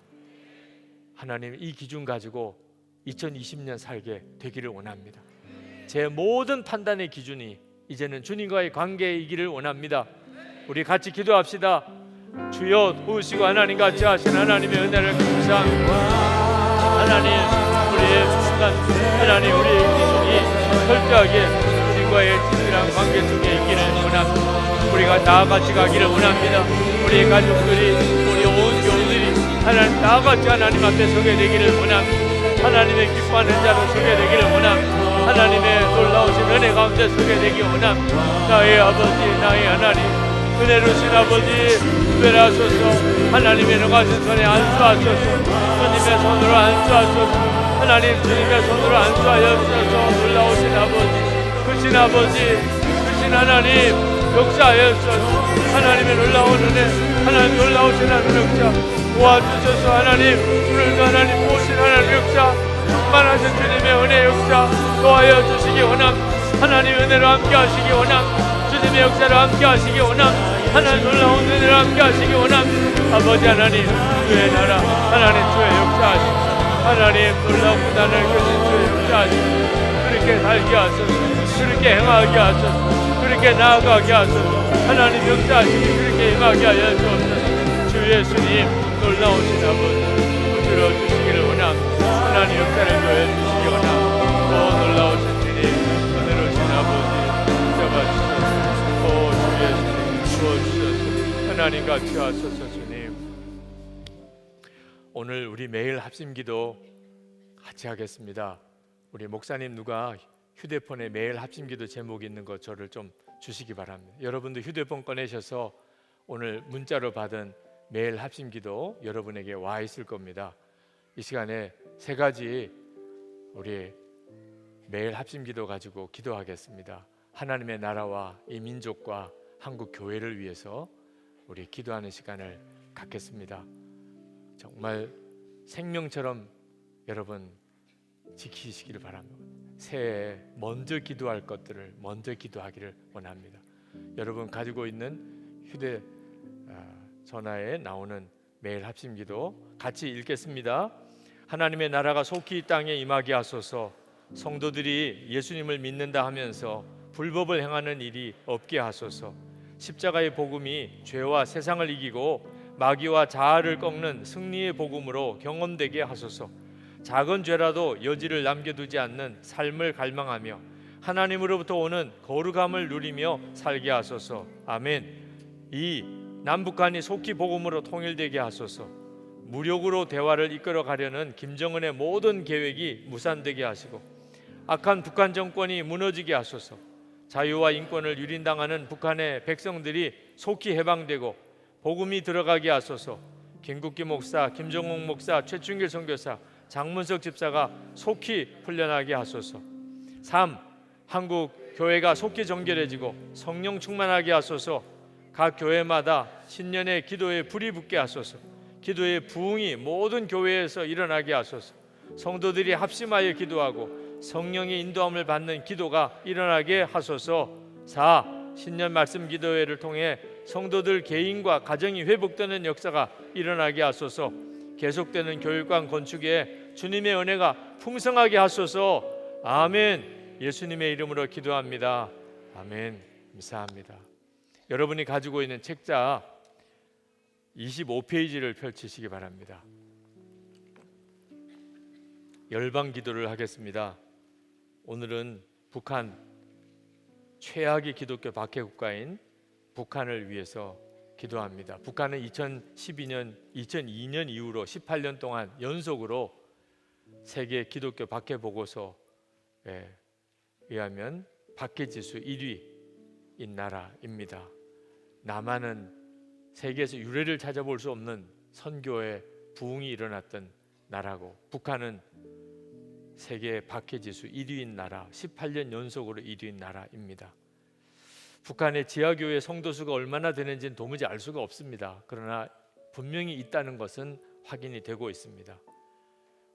하나님 이 기준 가지고 2020년 살게 되기를 원합니다. 제 모든 판단의 기준이 이제는 주님과의 관계이기를 원합니다. 우리 같이 기도합시다. 주여 도우시고 하나님 같이 하신 하나님의 은혜를 감사합니다. 하나님 우리의 순간 하나님 우리의 기준이 철저하게 주님과의 친밀한 관계 속에 있기를 원합니다. 우리가 다 같이 가기를 원합니다. 우리의 가족들이 우리 온 교우들이 하나님 다 같이 하나님 앞에 서게 되기를 원합니다. 하나님의 기뻐하는 자로 서게 되기를 원합니다. 하나님의 놀라우신 은혜 가운데 서게 되기 원합니다. 나의 아버지 나의 하나님 은혜로우신 아버지 특별하소서. 하나님의 능하신 손에 안수하소서. 주님의 손으로 안수하소서. 하나님 주님의 손으로 안수하여소서. 놀라우신 아버지 크신 아버지 크신 하나님 역사하여소서. 하나님의 놀라운 은혜 하나님 놀라우신 하나님 역사 도와주셔서. 하나님 오늘도 하나님 보신 하나님 역사 충만하신 주님의 은혜 역사 도와여 주시기 원합니다. 하나님 은혜로 함께 하시기 원합니다. 주님의 역사로 함께 하시기 원합니다. 하나님 놀라운 은혜로 함께 하시기 원합니다. 아버지 하나님 주의 나라 하나님 주의 역사하시고 하나님 놀라운 고난을 겪으신 주의 역사하시고 그렇게 살게 하소서. 그렇게 행하게 하소서. 그렇게 나아가게 하소서. 하나님 역사하시니 그렇게 행하게 하여 주옵소서. 주 예수님 놀라우신 아버지 붙들어 주시기를 원합니다. 하나님 역사를 보여 주시기 원합니다. 오 놀라우신 주님 은혜로우신 아버지 붙잡아주소서. 오 주 예수님 주어주셔서 하나님 같이 하소서. 주님 오늘 우리 매일 합심기도 같이 하겠습니다. 우리 목사님 누가 휴대폰에 매일 합심기도 제목이 있는 거 저를 좀 주시기 바랍니다. 여러분도 휴대폰 꺼내셔서 오늘 문자로 받은 매일 합심기도 여러분에게 와 있을 겁니다. 이 시간에 세 가지 우리 매일 합심기도 가지고 기도하겠습니다. 하나님의 나라와 이 민족과 한국 교회를 위해서 우리 기도하는 시간을 갖겠습니다. 정말 생명처럼 여러분 지키시기를 바랍니다. 새해에 먼저 기도할 것들을 먼저 기도하기를 원합니다. 여러분 가지고 있는 휴대전화에 나오는 매일 합심기도 같이 읽겠습니다. 하나님의 나라가 속히 이 땅에 임하게 하소서. 성도들이 예수님을 믿는다 하면서 불법을 행하는 일이 없게 하소서. 십자가의 복음이 죄와 세상을 이기고 마귀와 자아를 꺾는 승리의 복음으로 경험되게 하소서. 작은 죄라도 여지를 남겨두지 않는 삶을 갈망하며 하나님으로부터 오는 거룩함을 누리며 살게 하소서. 아멘. 이 남북한이 속히 복음으로 통일되게 하소서. 무력으로 대화를 이끌어 가려는 김정은의 모든 계획이 무산되게 하시고 악한 북한 정권이 무너지게 하소서. 자유와 인권을 유린당하는 북한의 백성들이 속히 해방되고 복음이 들어가게 하소서. 김국기 목사, 김정옥 목사, 최충길 선교사, 장문석 집사가 속히 풀려나게 하소서. 3. 한국 교회가 속히 정결해지고 성령 충만하게 하소서. 각 교회마다 신년의 기도에 불이 붙게 하소서. 기도의 부흥이 모든 교회에서 일어나게 하소서. 성도들이 합심하여 기도하고 성령의 인도함을 받는 기도가 일어나게 하소서. 4. 신년 말씀 기도회를 통해 성도들 개인과 가정이 회복되는 역사가 일어나게 하소서. 계속되는 교육관 건축에 주님의 은혜가 풍성하게 하소서. 아멘. 예수님의 이름으로 기도합니다. 아멘. 감사합니다. 여러분이 가지고 있는 책자 25페이지를 펼치시기 바랍니다. 열방 기도를 하겠습니다. 오늘은 북한, 최악의 기독교 박해 국가인 북한을 위해서 기도합니다. 북한은 2002년 이후로 18년 동안 연속으로 세계 기독교 박해 보고서에 의하면 박해 지수 1위인 나라입니다. 남한은 세계에서 유례를 찾아볼 수 없는 선교의 부흥이 일어났던 나라고, 북한은 세계 박해 지수 1위인 나라, 18년 연속으로 1위인 나라입니다. 북한의 지하교회 성도수가 얼마나 되는지는 도무지 알 수가 없습니다. 그러나 분명히 있다는 것은 확인이 되고 있습니다.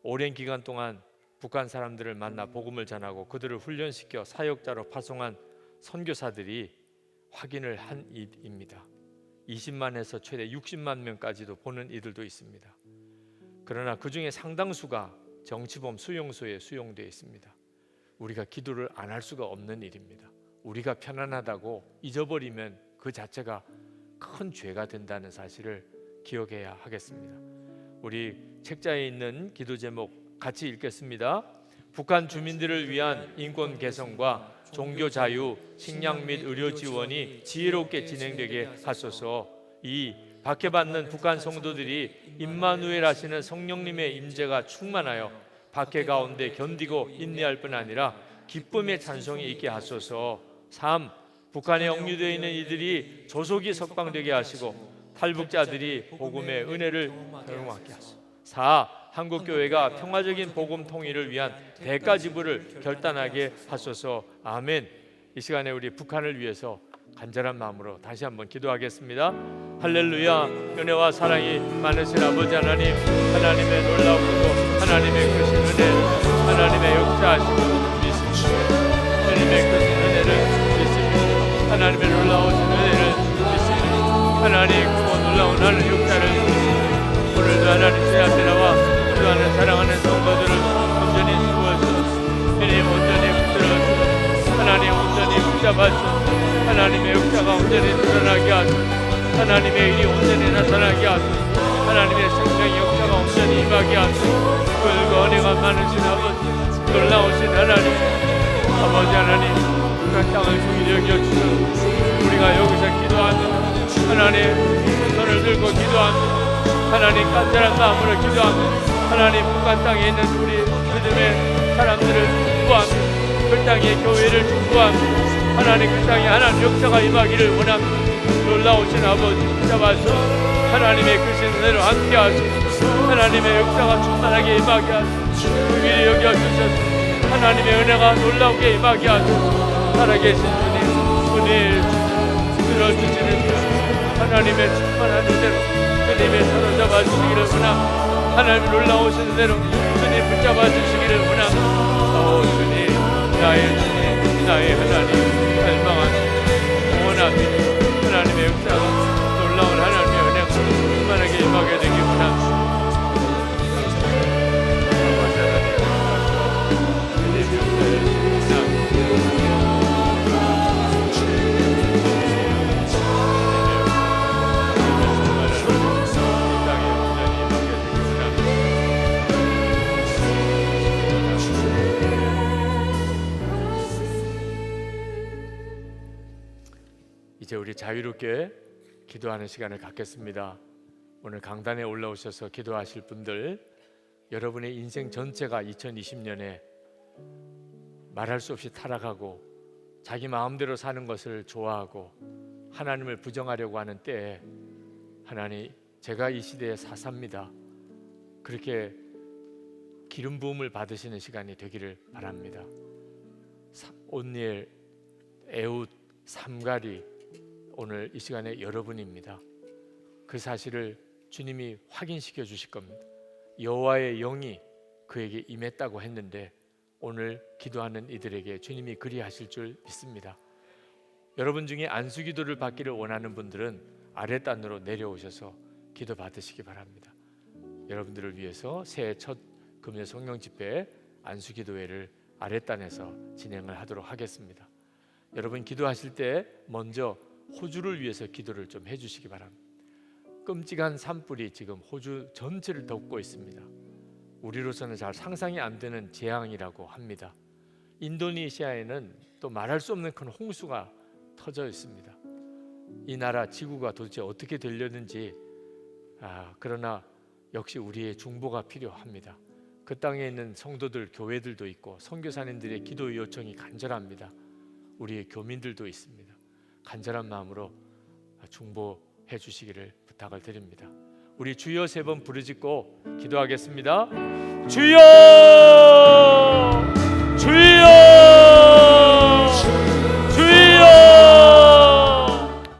오랜 기간 동안 북한 사람들을 만나 복음을 전하고 그들을 훈련시켜 사역자로 파송한 선교사들이 확인을 한 일입니다. 20만에서 최대 60만 명까지도 보는 이들도 있습니다. 그러나 그 중에 상당수가 정치범 수용소에 수용되어 있습니다. 우리가 기도를 안 할 수가 없는 일입니다. 우리가 편안하다고 잊어버리면 그 자체가 큰 죄가 된다는 사실을 기억해야 하겠습니다. 우리 책자에 있는 기도 제목 같이 읽겠습니다. 북한 주민들을 위한 인권 개선과 종교 자유, 식량 및 의료 지원이 지혜롭게 진행되게 하소서. 이 박해받는 북한 성도들이 임마누엘 하시는 성령님의 임재가 충만하여 박해 가운데 견디고 인내할 뿐 아니라 기쁨의 찬송이 있게 하소서. 3. 북한에 억류되어 있는 이들이 조속히 석방되게 하시고 탈북자들이 복음의 은혜를 경험하게 하소서. 4. 한국교회가 평화적인 복음 통일을 위한 대가 지불을 결단하게 하소서. 아멘. 이 시간에 우리 북한을 위해서 간절한 마음으로 다시 한번 기도하겠습니다. 할렐루야. 은혜와 사랑이 많으신 아버지 하나님, 하나님의 놀라우고 하나님의 크신 은혜, 하나님의 역사하심을 믿습니다. 하나님의 크신 은혜를 믿습니다. 하나님의 놀라우신 은혜를 믿습니다. 하나님 크고 놀라운 하나님 역사를 믿습니다. 오늘도 하나님 제 앞에 나와 기도하는 사랑하는 성도들을 온전히 주어서 주님 온전히 붙들어서 하나님 온전히 붙잡아서 하나님의 역사가 온전히 드러나게 하소서. 하나님의 일이 온전히 나타나게 하소서. 하나님의 생명의 역사가 온전히 임하게 하소서. 그리고 은혜가 많으신 아버지, 놀라우신 하나님, 아버지 하나님, 북한 땅을 중히 여겨주셔서 우리가 여기서 기도하는 하나님 손을 들고 기도하는 하나님 간절한 마음으로 기도하는 하나님 북한 땅에 있는 우리 믿음의 사람들을 구합니다. 그 땅의 교회를 구합니다. 하나님 그 땅에 하나님 역사가 임하기를 원합니다. 놀라우신 아버지 붙잡아서 하나님의 크신 은혜로 함께 하소서. 하나님의 역사가 충만하게 임하게 하소서. 주기를 여겨주셔서 하나님의 은혜가 놀라우게 임하게 하소서. 살아계신 주님 은혜를 들어주시는 주 하나님의 충만한 은혜로 주님의 사로잡아 주시기를 원합니다. 하나님 놀라우신 은혜로 주님 붙잡아 주시기를 원합니다. 주님 나의 주님 나의 하나님 갈망하는 원합니다. 하나님의 역사가 놀라운 하나님의 은혜가 충만하게 임하게 되기 원합니다. 이제 우리 자유롭게 기도하는 시간을 갖겠습니다. 오늘 강단에 올라오셔서 기도하실 분들, 여러분의 인생 전체가 2020년에 말할 수 없이 타락하고 자기 마음대로 사는 것을 좋아하고 하나님을 부정하려고 하는 때에 하나님, 제가 이 시대의 사사입니다. 그렇게 기름 부음을 받으시는 시간이 되기를 바랍니다. 온니엘, 에웃, 삼가리, 오늘 이 시간에 여러분입니다. 그 사실을 주님이 확인시켜 주실 겁니다. 여호와의 영이 그에게 임했다고 했는데 오늘 기도하는 이들에게 주님이 그리하실 줄 믿습니다. 여러분 중에 안수기도를 받기를 원하는 분들은 아랫단으로 내려오셔서 기도 받으시기 바랍니다. 여러분들을 위해서 새해 첫 금요 성령 집회 안수기도회를 아랫단에서 진행을 하도록 하겠습니다. 여러분 기도하실 때 먼저 호주를 위해서 기도를 좀 해주시기 바랍니다. 끔찍한 산불이 지금 호주 전체를 덮고 있습니다. 우리로서는 잘 상상이 안 되는 재앙이라고 합니다. 인도네시아에는 또 말할 수 없는 큰 홍수가 터져 있습니다. 이 나라 지구가 도대체 어떻게 되려는지 그러나 역시 우리의 중보가 필요합니다. 그 땅에 있는 성도들, 교회들도 있고 선교사님들의 기도 요청이 간절합니다. 우리의 교민들도 있습니다. 간절한 마음으로 중보해 주시기를 부탁을 드립니다. 우리 주여 3번 부르짖고 기도하겠습니다. 주여!